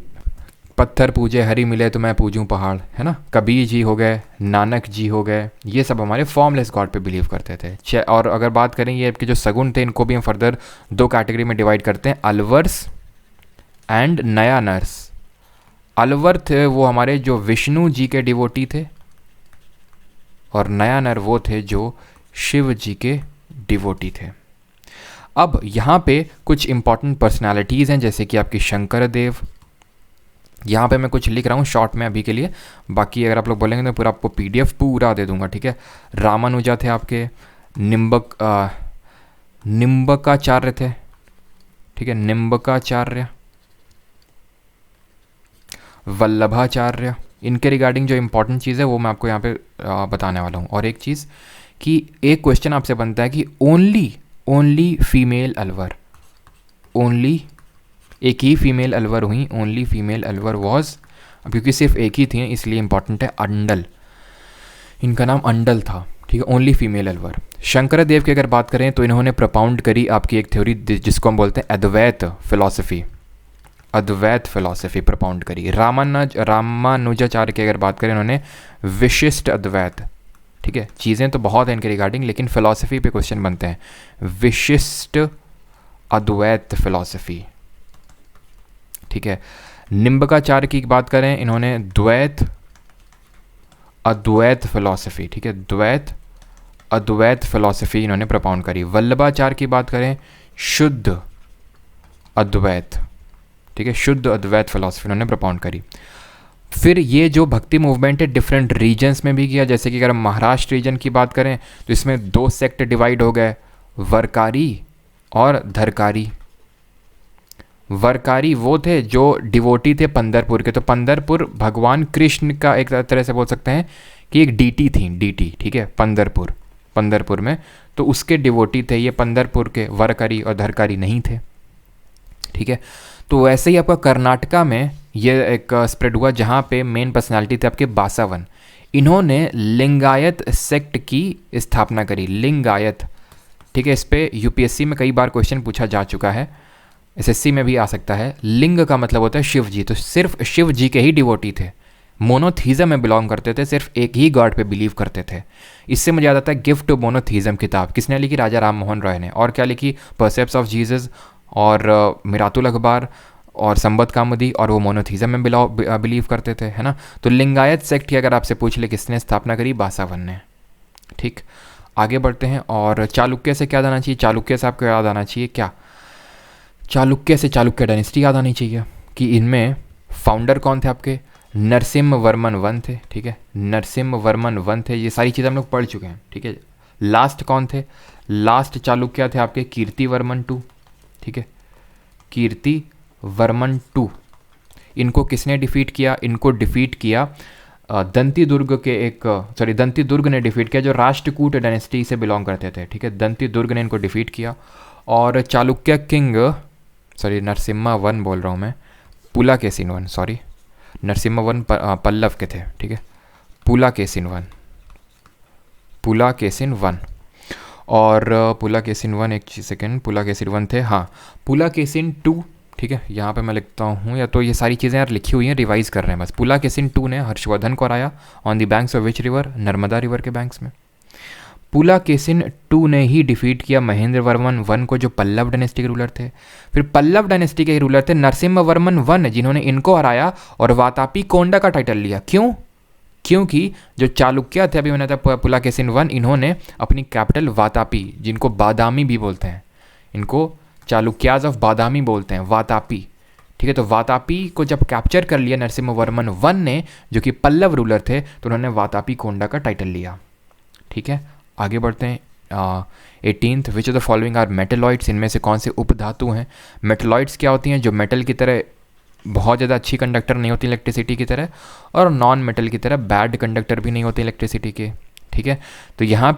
पत्थर पूजे हरी मिले तो मैं पूजूं पहाड़, है ना। कबीर जी हो गए, नानक जी हो गए, ये सब हमारे फॉर्मलेस गॉड पे बिलीव करते थे। और अगर बात करें ये आपके जो सगुण थे, इनको भी हम फर्दर 2 कैटेगरी में डिवाइड करते हैं, अलवर्स एंड नया नर्स। अलवर थे वो हमारे जो विष्णु जी के डिवोटी थे, और नया नर वो थे जो शिव जी के डिवोटी थे। अब यहाँ पे कुछ इंपॉर्टेंट पर्सनालिटीज़ हैं, जैसे कि आपकी शंकर देव, यहाँ पे मैं कुछ लिख रहा हूँ शॉर्ट में अभी के लिए, बाकी अगर आप लोग बोलेंगे तो पूरा आपको PDF पूरा दे दूंगा, ठीक है। रामानुजा थे आपके, निम्बकाचार्य थे, ठीक है, निम्बकाचार्य, वल्लभाचार्य। इनके रिगार्डिंग जो इंपॉर्टेंट चीज़ है वो मैं आपको यहाँ पे बताने वाला हूँ। और एक चीज़ कि एक क्वेश्चन आपसे बनता है कि ओनली फीमेल अलवर, ओनली एक ही फीमेल अलवर हुई, ओनली फीमेल अलवर वॉज, क्योंकि सिर्फ एक ही थी इसलिए इंपॉर्टेंट है, अंडल, इनका नाम अंडल था, ठीक है, ओनली फीमेल अलवर। शंकरदेव की अगर बात करें तो इन्होंने प्रपाउंड करी आपकी एक थ्योरी जिसको हम बोलते हैं अद्वैत फिलॉसफी, अद्वैत फिलॉसफी प्रपाउंड करी। रामानुजाचार्य की अगर बात करें इन्होंने विशिष्ट अद्वैत, ठीक है, चीज़ें तो बहुत हैं इनके रिगार्डिंग लेकिन फिलॉसफी पे क्वेश्चन बनते हैं, विशिष्ट अद्वैत फिलॉसफी, ठीक है। निम्बकाचार्य की बात करें इन्होंने अद्वैत फिलॉसफी, ठीक है, अद्वैत फिलॉसफी इन्होंने प्रपाउंड करी। वल्लभाचार्य की बात करें शुद्ध अद्वैत, ठीक है, शुद्ध अद्वैत फिलॉसफी इन्होंने प्रपाउंड करी। फिर ये जो भक्ति मूवमेंट है डिफरेंट रीजन्स में भी किया, जैसे कि अगर हम महाराष्ट्र रीजन की बात करें तो इसमें 2 सेक्ट डिवाइड हो गए, वरकारी और धरकारी। वरकारी वो थे जो डिवोटी थे पंदरपुर के, तो पंदरपुर भगवान कृष्ण का एक तरह से बोल सकते हैं कि एक डीटी थी, डीटी, ठीक है, पंदरपुर में, तो उसके डिवोटी थे ये पंदरपुर के, वरकारी और धरकारी नहीं थे, ठीक है। तो वैसे ही आपका कर्नाटका में ये एक स्प्रेड हुआ जहाँ पे मेन पर्सनालिटी थे आपके बासावन, इन्होंने लिंगायत सेक्ट की स्थापना करी, लिंगायत, ठीक है। इस पे UPSC में कई बार क्वेश्चन पूछा जा चुका है, SSC में भी आ सकता है। लिंग का मतलब होता है शिव जी, तो सिर्फ शिव जी के ही डिवोटी थे, मोनोथीज़म में बिलोंग करते थे, सिर्फ एक ही गॉड पे बिलीव करते थे। इससे मुझे याद आता है गिफ्ट टू मोनोथीज़म किताब किसने लिखी, राजा राम मोहन रॉय ने, और क्या लिखी, परसेप्ट्स ऑफ जीसस और मिरातुल अखबार और संबत कामदी, और वो मोनोथीज़म में बिलीव करते थे, है ना। तो लिंगायत सेक्ट की अगर आपसे पूछ ले किसने स्थापना करी, बासावन ने, ठीक। आगे बढ़ते हैं। और चालुक्य से क्या आना चाहिए, चालुक्य से आपको याद आना चाहिए क्या, चालुक्य से चालुक्य डायनेस्टी याद आनी चाहिए कि इनमें फाउंडर कौन थे आपके, नरसिम्हा वर्मन वन थे, ठीक है, नरसिम्हा वर्मन वन थे, ये सारी चीज़ें हम लोग पढ़ चुके हैं, ठीक है। लास्ट कौन थे, लास्ट चालुक्य थे आपके कीर्तिवर्मन टू, ठीक है, कीर्तिवर्मन टू। इनको किसने डिफीट किया, इनको डिफीट किया दंती दुर्ग ने डिफीट किया, जो राष्ट्रकूट डायनेस्टी से बिलोंग करते थे, ठीक है, दंती दुर्ग ने इनको डिफीट किया। और चालुक्य किंग, नरसिम्हा वन बोल रहा हूँ मैं, पुलाकेशिन वन, नरसिम्हा वन पल्लव के थे, ठीक है, पुलाकेशिन वन और पुलाकेशिन वन, एक सेकेंड, पुलाकेशिन वन थे, हाँ, पुलाकेशिन टू, ठीक है, यहाँ पे मैं लिखता हूँ, या तो ये सारी चीज़ें यार लिखी हुई हैं, रिवाइज कर रहे हैं बस। पुलाकेशिन टू ने हर्षवर्धन को हराया on the banks of which river, Narmada river के बैंक्स में। पुलाकेशिन टू ने ही डिफीट किया महेंद्र वर्मन वन को, जो पल्लव डायनेस्टी के रूलर थे। फिर पल्लव डायनेस्टी के रूलर थे नरसिम्हा वर्मन वन, जिन्होंने इनको हराया और वातापी कोंडा का टाइटल लिया। क्यों, क्योंकि जो चालुक्य थे, अभी मैंने था पुलाकेशिन वन, इन्होंने अपनी कैपिटल वातापी, जिनको बादामी भी बोलते हैं, इनको चालुक्याज ऑफ बादामी बोलते हैं, वातापी, ठीक है। तो वातापी को जब कैप्चर कर लिया नरसिम्हा वर्मन वन ने, जो कि पल्लव रूलर थे, तो उन्होंने वातापी कोंडा का टाइटल लिया, ठीक है। आगे बढ़ते हैं। 18th, which of the following are metalloids, इनमें से कौन से उपधातु हैं। मेटलॉइड्स क्या होती हैं, जो मेटल की तरह बहुत ज़्यादा अच्छी कंडक्टर नहीं होती इलेक्ट्रिसिटी की तरह, और नॉन मेटल की तरह बैड कंडक्टर भी नहीं होते इलेक्ट्रिसिटी के, ठीक है। तो यहाँ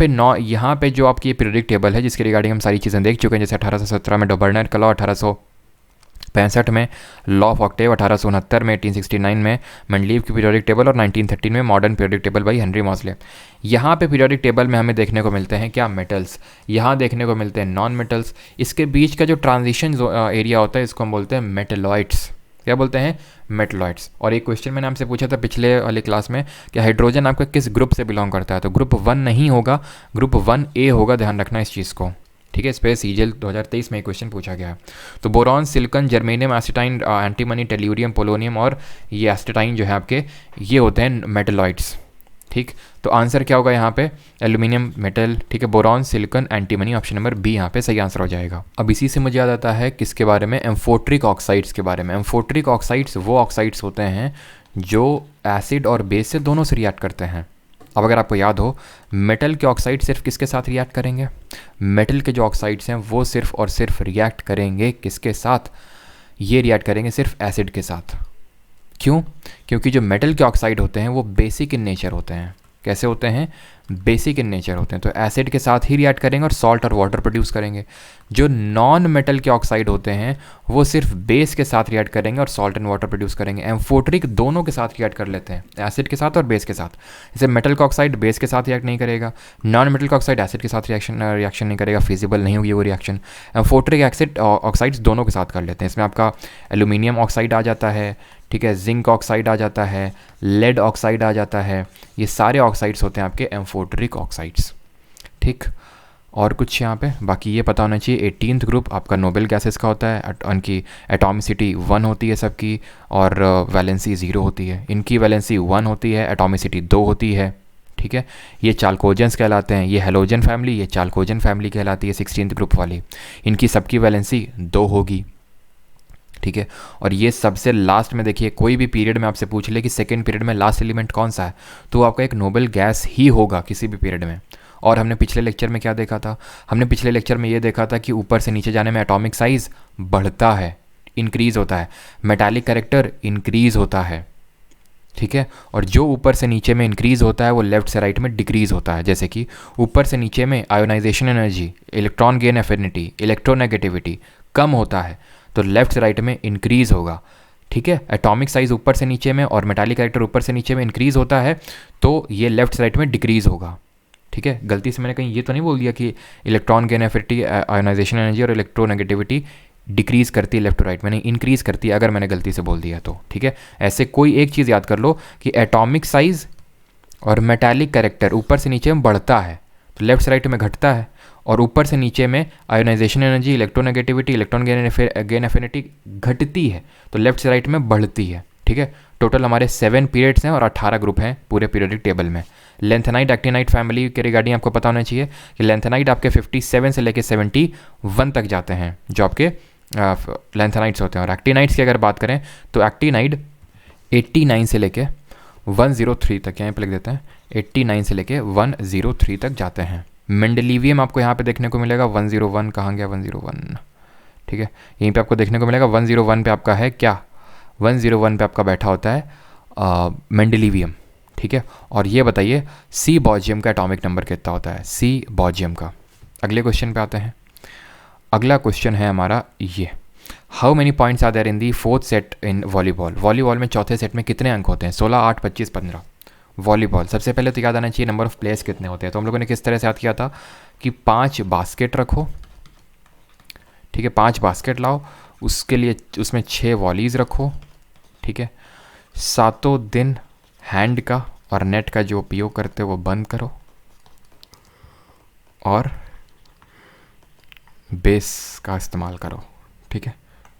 पे जो आपकी पीरियोडिक टेबल है, जिसके रिगार्डिंग हम सारी चीज़ें देख चुके हैं, जैसे 1817 में डॉबर्नर का लॉ, 1865 में लॉ ऑफ ऑक्टेव, 1869 में, 1869 में मेंडलीव की पीरियोडिक टेबल, और 1913 में modern periodic table by Henry Mauchly. यहाँ पे पीरियोडिक टेबल में हमें देखने को मिलते हैं क्या, मेटल्स, यहाँ देखने को मिलते हैं नॉन मेटल्स। इसके बीच का जो ट्रांजिशन एरिया होता है, इसको हम बोलते हैं मेटलॉइड्स। क्या बोलते हैं, मेटलॉइड्स। और एक क्वेश्चन मैंने आपसे पूछा था पिछले वाली क्लास में कि हाइड्रोजन आपका किस ग्रुप से बिलोंग करता है, तो ग्रुप 1 नहीं होगा, ग्रुप 1A होगा, ध्यान रखना इस चीज़ को, ठीक है। इस पर CGL 2023 में एक क्वेश्चन पूछा गया है। तो बोरॉन, सिलिकॉन, जर्मेनियम, एसिटाइन, एंटीमनी, टेल्यूरियम, पोलोनियम और ये एस्टेटाइन जो है आपके, ये होते हैं मेटलॉइड्स, ठीक, तो आंसर क्या होगा यहाँ पे, एल्यूमिनियम मेटल, ठीक है, boron, silicon, antimony, option number B यहाँ पे सही आंसर हो जाएगा। अब इसी से मुझे याद आता है किसके बारे में, एम्फोट्रिक ऑक्साइड्स के बारे में। एम्फोट्रिक ऑक्साइड्स वो ऑक्साइड्स होते हैं जो एसिड और बेस से दोनों से रिएक्ट करते हैं। अब अगर आपको याद हो, मेटल के ऑक्साइड सिर्फ किसके साथ रिएक्ट करेंगे, मेटल के जो ऑक्साइड्स हैं वो सिर्फ और सिर्फ रिएक्ट करेंगे किसके साथ, ये रिएक्ट करेंगे सिर्फ एसिड के साथ। क्यों? क्योंकि जो मेटल के ऑक्साइड होते हैं वो बेसिक इन नेचर होते हैं। कैसे होते हैं? बेसिक इन नेचर होते हैं, तो एसिड के साथ ही रिएक्ट करेंगे और सॉल्ट और वाटर प्रोड्यूस करेंगे। जो नॉन मेटल के ऑक्साइड होते हैं वो सिर्फ बेस के साथ रिएक्ट करेंगे और सॉल्ट एंड वाटर प्रोड्यूस करेंगे। एम्फोट्रिक दोनों के साथ रिएक्ट कर लेते हैं, एसिड के साथ और बेस के साथ। जैसे मेटल का ऑक्साइड बेस के साथ रिएक्ट नहीं करेगा, नॉन मेटल का ऑक्साइड एसिड के साथ रिएक्शन नहीं करेगा, फिजिबल नहीं होगी वो रिएक्शन। एम्फोट्रिक एसिड ऑक्साइड्स दोनों के साथ कर लेते हैं। इसमें आपका एल्यूमिनियम ऑक्साइड आ जाता है, ठीक है, जिंक ऑक्साइड आ जाता है, लेड ऑक्साइड आ जाता है, ये सारे ऑक्साइड्स होते हैं आपके एम्फोट्रिक ऑक्साइड्स। ठीक, और कुछ यहाँ पे बाकी ये पता होना चाहिए, 18th ग्रुप आपका नोबेल गैसेस का होता है, उनकी एटॉमिसिटी 1 होती है सबकी, और वैलेंसी 0 होती है। इनकी वैलेंसी 1 होती है, एटॉमिसिटी 2 होती है। ठीक है, ये चाल्कोजेंस कहलाते हैं, ये हेलोजन फैमिली, ये चाल्कोजन फैमिली कहलाती है 16th ग्रुप वाली। इनकी सबकी वैलेंसी 2 होगी। ठीक है, और ये सबसे लास्ट में देखिए, कोई भी पीरियड में आपसे पूछ ले कि सेकेंड पीरियड में लास्ट एलिमेंट कौन सा है, तो आपका एक नोबेल गैस ही होगा किसी भी पीरियड में। और हमने पिछले लेक्चर में क्या देखा था, हमने पिछले लेक्चर में ये देखा था कि ऊपर से नीचे जाने में एटॉमिक साइज़ बढ़ता है, इंक्रीज़ होता है, मेटालिक कैरेक्टर इंक्रीज़ होता है। ठीक है, और जो ऊपर से नीचे में इंक्रीज़ होता है वो लेफ्ट से राइट में डिक्रीज़ होता है। जैसे कि ऊपर से नीचे में ionisation energy, electron gain affinity, electronegativity कम होता है, तो लेफ्ट से राइट में इंक्रीज़ होगा। ठीक है, एटॉमिक साइज़ ऊपर से नीचे में और मेटालिक कैरेक्टर ऊपर से नीचे में इंक्रीज़ होता है, तो ये लेफ्ट से राइट में डिक्रीज़ होगा। ठीक है, गलती से मैंने कहीं ये तो नहीं बोल दिया कि electron gain affinity, ionisation energy और इलेक्ट्रोनेगेटिविटी डिक्रीज़ करती है लेफ्ट टू राइट में, नहीं इंक्रीज़ करती है, अगर मैंने गलती से बोल दिया तो। ठीक है, ऐसे कोई एक चीज़ याद कर लो कि एटॉमिक साइज़ और मेटालिक कैरेक्टर ऊपर से नीचे में बढ़ता है तो लेफ्ट से राइट में घटता है, और ऊपर से नीचे में ionisation energy, electronegativity, electron gain affinity घटती है तो लेफ्ट से राइट में बढ़ती है। ठीक है, टोटल हमारे 7 पीरियड्स हैं और 18 ग्रुप हैं पूरे पीरियडिक टेबल में। लेंथेनाइट एक्टिनाइट फैमिली के रिगार्डिंग आपको पता होना चाहिए कि लेंथेनाइट आपके 57 से लेकर 71 तक जाते हैं जो आपके लेंथेनाइट्स होते हैं। और एक्टिनाइट्स की अगर बात करें तो एक्टिनाइड 89 से लेके 103 तक, यहाँ पे लिख देते हैं, 89 से लेके 103 तक जाते हैं। मेंडेलिवियम आपको यहाँ पे देखने को मिलेगा 101, कहाँ गया 101, ठीक है, यहीं पे आपको देखने को मिलेगा 101 पे आपका है क्या, 101 पे आपका बैठा होता है मेंडेलिवियम। ठीक है, और ये बताइए सी बॉजियम का एटॉमिक नंबर कितना होता है, सी बॉजियम का। अगले क्वेश्चन पे आते हैं। अगला क्वेश्चन है हमारा ये, how many points are there in the 4th set in volleyball. Volleyball में चौथे सेट में कितने अंक होते हैं, 16, 8, 25, 15। वॉलीबॉल सबसे पहले तो याद आना चाहिए नंबर ऑफ प्लेयर्स कितने होते हैं। तो हम लोगों ने किस तरह से याद किया था कि 5 बास्केट रखो, ठीक है, 5 बास्केट लाओ, उसके लिए उसमें 6 वॉलीज़ रखो, ठीक है, 7 दिन हैंड का और नेट का जो उपयोग करते हो वो बंद करो, और बेस का इस्तेमाल करो। ठीक है,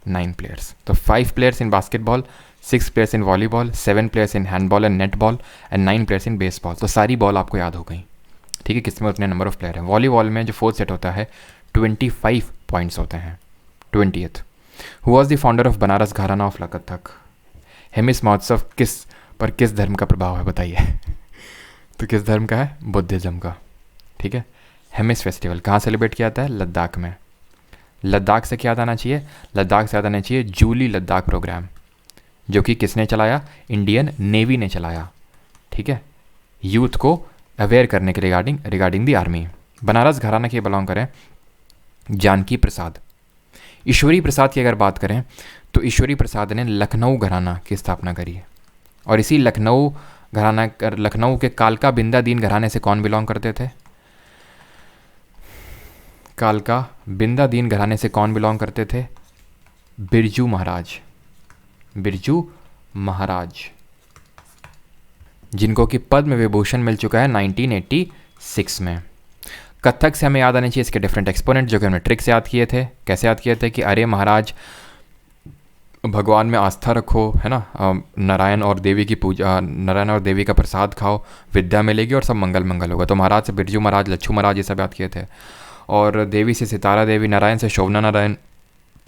9 प्लेयर्स, तो 5 players in basketball, 6 players in volleyball, 7 players in handball and net ball and 9 players in baseball. तो सारी बॉल आपको याद हो गई। ठीक है, किसमें उतने नंबर ऑफ प्लेयर हैं। वॉलीबॉल में जो 4th सेट होता है 25 पॉइंट्स होते हैं। 20th, who was the founder of Banaras घराना ऑफ कथक। हेमिस महोत्सव किस धर्म का प्रभाव है बताइए। तो किस धर्म का है, बुद्धिज़्म का। ठीक है, हेमिस फेस्टिवल कहाँ सेलिब्रेट किया जाता है, लद्दाख में। लद्दाख से क्या याद आना चाहिए, लद्दाख से याद आना चाहिए जूली लद्दाख प्रोग्राम, जो कि किसने चलाया, इंडियन नेवी ने चलाया। ठीक है, यूथ को अवेयर करने के रिगार्डिंग दी आर्मी। बनारस घराना के बिलोंग करें जानकी प्रसाद। ईश्वरी प्रसाद की अगर बात करें तो ईश्वरी प्रसाद ने लखनऊ घराना की स्थापना करी है, और इसी लखनऊ के कालका बिंदा दीन घराने से कौन बिलोंग करते थे, कालका बिंदा दीन घराने से कौन बिलोंग करते थे, बिरजू महाराज। बिरजू महाराज, जिनको कि पद्म विभूषण मिल चुका है 1986 में। कथक से हमें याद आने चाहिए इसके डिफरेंट एक्सपोनेंट, जो कि हमने ट्रिक से याद किए थे। कैसे याद किए थे कि अरे महाराज भगवान में आस्था रखो, है ना, नारायण और देवी की पूजा, नारायण और देवी का प्रसाद खाओ, विद्या मिलेगी और सब मंगल मंगल होगा। तो महाराज से बिरजू महाराज, लच्छू महाराज ये सब याद किए थे। और देवी से सितारा देवी, नारायण से शोभना नारायण,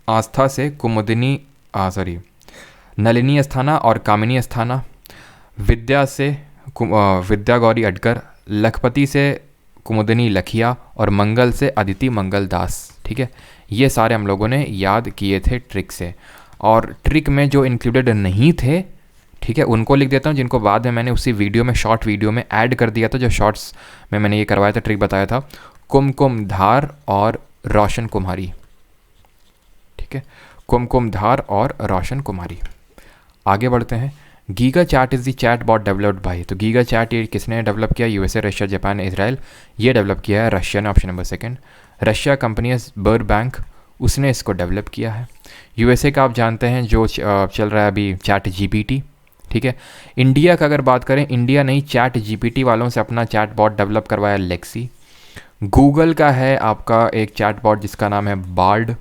आस्था से कुमुदिनी नलिनी अस्थाना और कामिनी अस्थाना, विद्या से विद्या गौरी अडकर, लखपति से कुमुदिनी लखिया और मंगल से अदिति मंगल दास। ठीक है, ये सारे हम लोगों ने याद किए थे ट्रिक से। और ट्रिक में जो इंक्लूडेड नहीं थे, ठीक है, उनको लिख देता हूँ, जिनको बाद में मैंने उसी वीडियो में, शॉर्ट वीडियो में ऐड कर दिया था, जो शॉर्ट्स में मैंने ये करवाया था, ट्रिक बताया था। कुमकुम धार और रोशन कुमारी। ठीक है, कुमकुम धार और रोशन कुमारी। आगे बढ़ते हैं। GigaChat is the chat bot developed by. तो गीगा चैट ये किसने डेवलप किया? USA, Russia, Japan, Israel. ये डेवलप किया है रशिया ने, option number second. Russia company है बर्ड बैंक, उसने इसको डेवलप किया है। यूएसए का आप जानते हैं जो चल रहा है अभी चैट जीपीटी। ठीक है, इंडिया का अगर बात करें, इंडिया ने चैट जीपीटी वालों से अपना चैट बॉट डेवलप करवाया लेक्सी। गूगल का है आपका एक चैट बॉट जिसका नाम है बार्ड,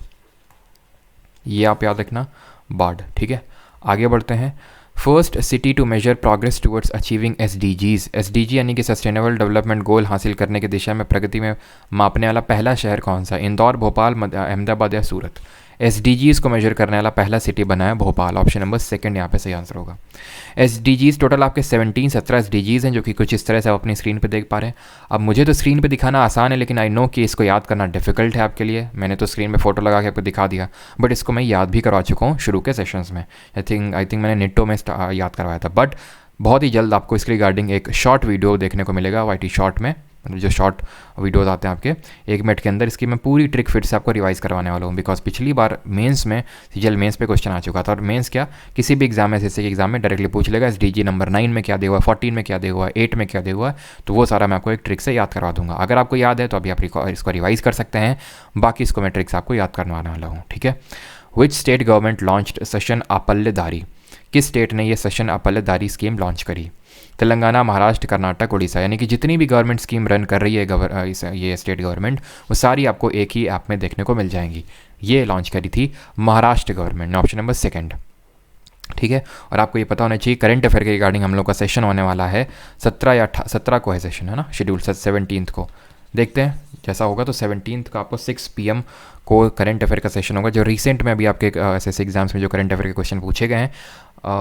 ये आप याद रखना, बार्ड। ठीक है, आगे बढ़ते हैं। First city to major progress towards achieving SDGs. SDG यानी कि सस्टेनेबल डेवलपमेंट गोल हासिल करने की दिशा में प्रगति में मापने वाला पहला शहर कौन सा? इंदौर, भोपाल, अहमदाबाद या सूरत? एसडीजीज को मेजर करने वाला पहला सिटी बना है भोपाल, ऑप्शन नंबर सेकंड यहाँ पे सही आंसर होगा। एसडीजीज टोटल आपके 17 एसडीजीज हैं, जो कि कुछ इस तरह से आप अपनी स्क्रीन पे देख पा रहे हैं। अब मुझे तो स्क्रीन पे दिखाना आसान है, लेकिन आई नो कि इसको याद करना डिफिकल्ट है आपके लिए। मैंने तो स्क्रीन पे फोटो लगा के आपको दिखा दिया, बट इसको मैं याद भी करवा चुका हूँ शुरू के सेशंस में। आई थिंक मैंने निट्टो में याद करवाया था, बट बहुत ही जल्द आपको इसके रिगार्डिंग एक शॉर्ट वीडियो देखने को मिलेगा वाईटी शॉर्ट में, जो शॉर्ट वीडियोज़ आते हैं आपके 1 मिनट के अंदर। इसकी मैं पूरी ट्रिक फिर से आपको रिवाइज़ करवाने वाला हूँ, बिकॉज पिछली बार मेंस में, सीजीएल मेंस पे क्वेश्चन आ चुका था। और मेंस क्या, किसी भी एग्जाम में, जैसे कि एग्जाम में डायरेक्टली पूछ लेगा एसडीजी नंबर 9 में क्या दिया हुआ है, 14 में क्या दिया हुआ है, 8 में क्या दिया हुआ है, तो वो सारा मैं आपको एक ट्रिक से याद करवा दूंगा। अगर आपको याद है तो अभी आप इसको रिवाइज़ कर सकते हैं, बाकी इसको मैं ट्रिक्स आपको याद करवाने वाला हूँ। ठीक है, which state government launched Shasan Aaplyadari. किस स्टेट ने ये सेशन अपल्यदारी स्कीम लॉन्च करी? तेलंगाना, महाराष्ट्र, कर्नाटक, उड़ीसा। यानी कि जितनी भी गवर्नमेंट स्कीम रन कर रही है ये स्टेट गवर्नमेंट, वो सारी आपको एक ही ऐप में देखने को मिल जाएंगी। ये लॉन्च करी थी महाराष्ट्र गवर्नमेंट ने, ऑप्शन नंबर सेकंड। ठीक है, और आपको ये पता होना चाहिए करंट अफेयर के रिगार्डिंग हम लोग का सेशन होने वाला है 17 को है सेशन, है ना, शेड्यूल 17 को। देखते हैं जैसा होगा, तो 17 का आपको 6 PM को करंट अफेयर का सेशन होगा। जो रिसेंट में अभी आपके एसएससी एग्जाम्स में जो करंट अफेयर के क्वेश्चन पूछे गए हैं,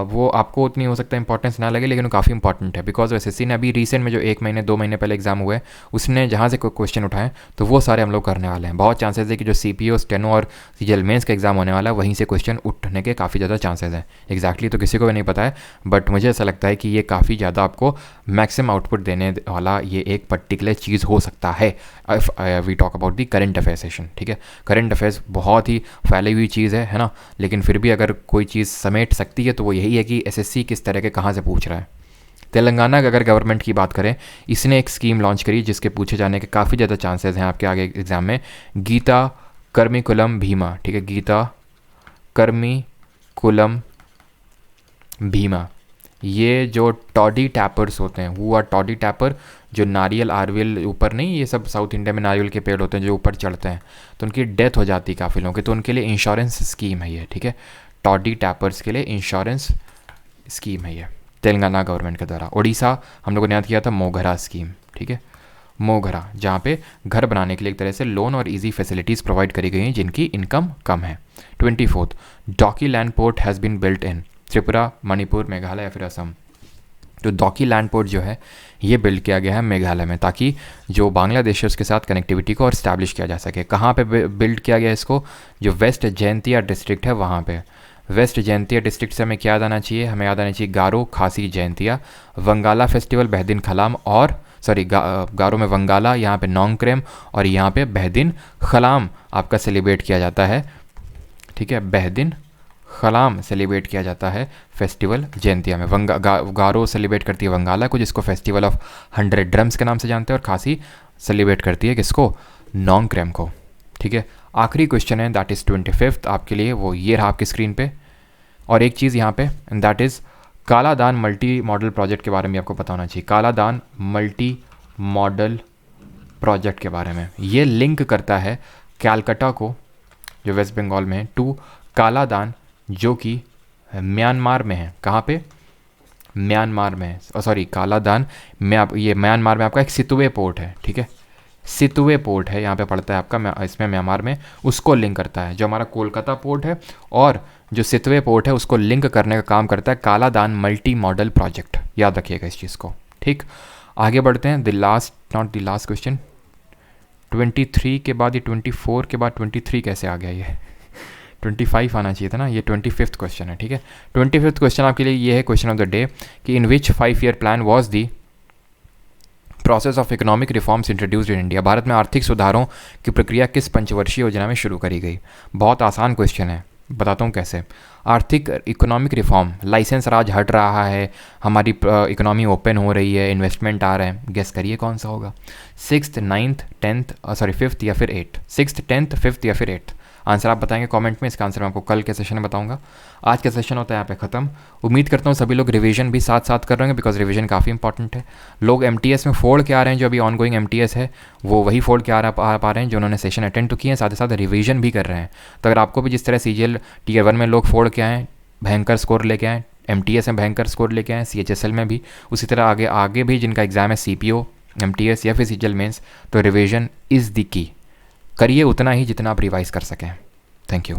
वो आपको उतनी हो सकता है इंपॉर्टेंस ना लगे, लेकिन वो काफ़ी इंपॉर्टेंट है, बिकॉज एसएससी ने अभी रिसेंट में जो 1 महीने 2 महीने पहले एग्जाम हुए, उसने जहाँ से कोई क्वेश्चन उठाए, तो वो सारे हम लोग करने वाले हैं। बहुत चांसेस है कि जो सीपीओ, स्टेनो और सीजीएल मेंस का एग्जाम होने वाला है, वहीं से क्वेश्चन उठने के काफ़ी ज़्यादा चांसेस हैं। एक्जैक्टली तो किसी को भी नहीं पता है, बट मुझे ऐसा लगता है कि ये काफ़ी ज़्यादा आपको मैक्सिमम आउटपुट देने वाला ये एक पर्टिकुलर चीज़ हो सकता है। We talk about the current affair session. ठीक है, करंट अफेयर्स बहुत ही फैली हुई चीज़ है ना, लेकिन फिर भी अगर कोई चीज़ समेट सकती है तो वो यही है कि एसएससी किस तरह के कहाँ से पूछ रहा है। तेलंगाना का अगर गवर्नमेंट की बात करें, इसने एक स्कीम लॉन्च करी जिसके पूछे जाने के काफ़ी ज़्यादा चांसेस हैं आपके आगे एग्जाम में। गीता कर्मिकुलम भीमा। ठीक है, गीता कर्मिकुलम भीमा। ये जो टॉडी टैपर्स होते हैं, वो आर टॉडी टैपर, जो नारियल आरविल ऊपर नहीं, ये सब साउथ इंडिया में नारियल के पेड़ होते हैं जो ऊपर चढ़ते हैं, तो उनकी डेथ हो जाती है काफ़ी लोगों की, तो उनके लिए इंश्योरेंस स्कीम है ये। ठीक है, टॉडी टैपर्स के लिए इंश्योरेंस स्कीम है ये, तेलंगाना गवर्नमेंट के द्वारा। उड़ीसा हम लोगों ने याद किया था मोघरा स्कीम। ठीक है, मोघरा, जहाँ पे घर बनाने के लिए एक तरह से लोन और इजी फैसिलिटीज़ प्रोवाइड करी गई हैं जिनकी इनकम कम है। 24 Dawki land port has been built in Tripura, Manipur, Meghalaya या फिर असम। तो डॉकी लैंड पोर्ट जो है ये बिल्ड किया गया है मेघालय में, ताकि जो बांग्लादेश है उसके साथ कनेक्टिविटी को और इस्टेब्लिश किया जा सके। कहाँ पे बिल्ड किया गया इसको? जो वेस्ट जैंतिया डिस्ट्रिक्ट है वहाँ पे। वेस्ट जैंतिया डिस्ट्रिक्ट से हमें क्या याद आना चाहिए? हमें याद आना चाहिए गारो, खासी, जैंतिया, वंगाला फेस्टिवल, बहदिन खलाम, और गारो में वंगाला, यहाँ पे नोंगक्रेम, और यहाँ पे बहदिन खलाम आपका सेलिब्रेट किया जाता है। ठीक है, बहदिन खलाम सेलिब्रेट किया जाता है फेस्टिवल जैंतिया में। गारो सेलिब्रेट करती है वंगाला को, जिसको फेस्टिवल ऑफ 100 ड्रम्स के नाम से जानते हैं, और खासी सेलिब्रेट करती है किसको? नोंगक्रेम को। ठीक है, आखिरी क्वेश्चन है, दैट इज़ 25th आपके लिए, वो ये रहा आपकी स्क्रीन पे। और एक चीज़ यहाँ पे, and that is Kaladan multi modal project के बारे में आपको पता होना चाहिए। कालादान मल्टी मॉडल प्रोजेक्ट के बारे में, ये लिंक करता है कैलकाटा को, जो वेस्ट बंगाल में है, टू कालादान जो कि म्यांमार में है। कहाँ पे? म्यांमार में है, सॉरी कालादान ये म्यांमार में आपका एक सितुए पोर्ट है, ठीक है, सितुए पोर्ट है यहाँ पे पड़ता है आपका, इसमें म्यांमार में, उसको लिंक करता है। जो हमारा कोलकाता पोर्ट है और जो सितुए पोर्ट है उसको लिंक करने का काम करता है कालादान मल्टी मॉडल प्रोजेक्ट, याद रखिएगा इस चीज़ को, ठीक। आगे बढ़ते हैं, नॉट द लास्ट क्वेश्चन। 23 के बाद ये 24 के बाद 23 कैसे आ गया? ये 25 आना चाहिए था ना, ये 25th क्वेश्चन है, ठीक है। 25th क्वेश्चन आपके लिए ये है क्वेश्चन ऑफ द डे कि इन विच 5-year plan was the process of economic reforms introduced in India. Bharat में आर्थिक सुधारों की प्रक्रिया किस पंचवर्षीय योजना में शुरू करी गई? बहुत आसान क्वेश्चन है, बताता हूँ कैसे। आर्थिक इकोनॉमिक रिफॉर्म, लाइसेंस राज हट रहा है, हमारी इकोनॉमी ओपन हो रही है, इन्वेस्टमेंट आ रहा है, गेस करिए कौन सा होगा? 6th, 9th, 10th, sorry 5th या फिर 8th? 6th, 10th, 5th या फिर 8th? आंसर आप बताएंगे कमेंट में, इसका आंसर मैं आपको कल के सेशन में बताऊंगा। आज का सेशन होता है यहाँ पे ख़त्म। उम्मीद करता हूँ सभी लोग रिवीजन भी साथ साथ कर रहे होंगे, बिकॉज रिवीजन काफ़ी इंपॉर्टेंट है। लोग MTS में फोड़ के आ रहे हैं, जो अभी ऑनगोइंग MTS है वो वही फोड़ के आ पा रहे हैं जो उन्होंने सेशन अटेंड तो किए हैं, साथ ही साथ रिवीजन भी कर रहे हैं। तो अगर आपको भी जिस तरह CGL Tier 1 में लोग फोड़ के आए, भयंकर स्कोर लेके आए, MTS में भयंकर स्कोर लेके आए, CHSL में भी उसी तरह आगे भी जिनका एग्ज़ाम है CPO, MTS या फिर CGL मेंस, तो रिवीजन इज़ द की। करिए उतना ही जितना आप रिवाइज़ कर सकें। Thank you.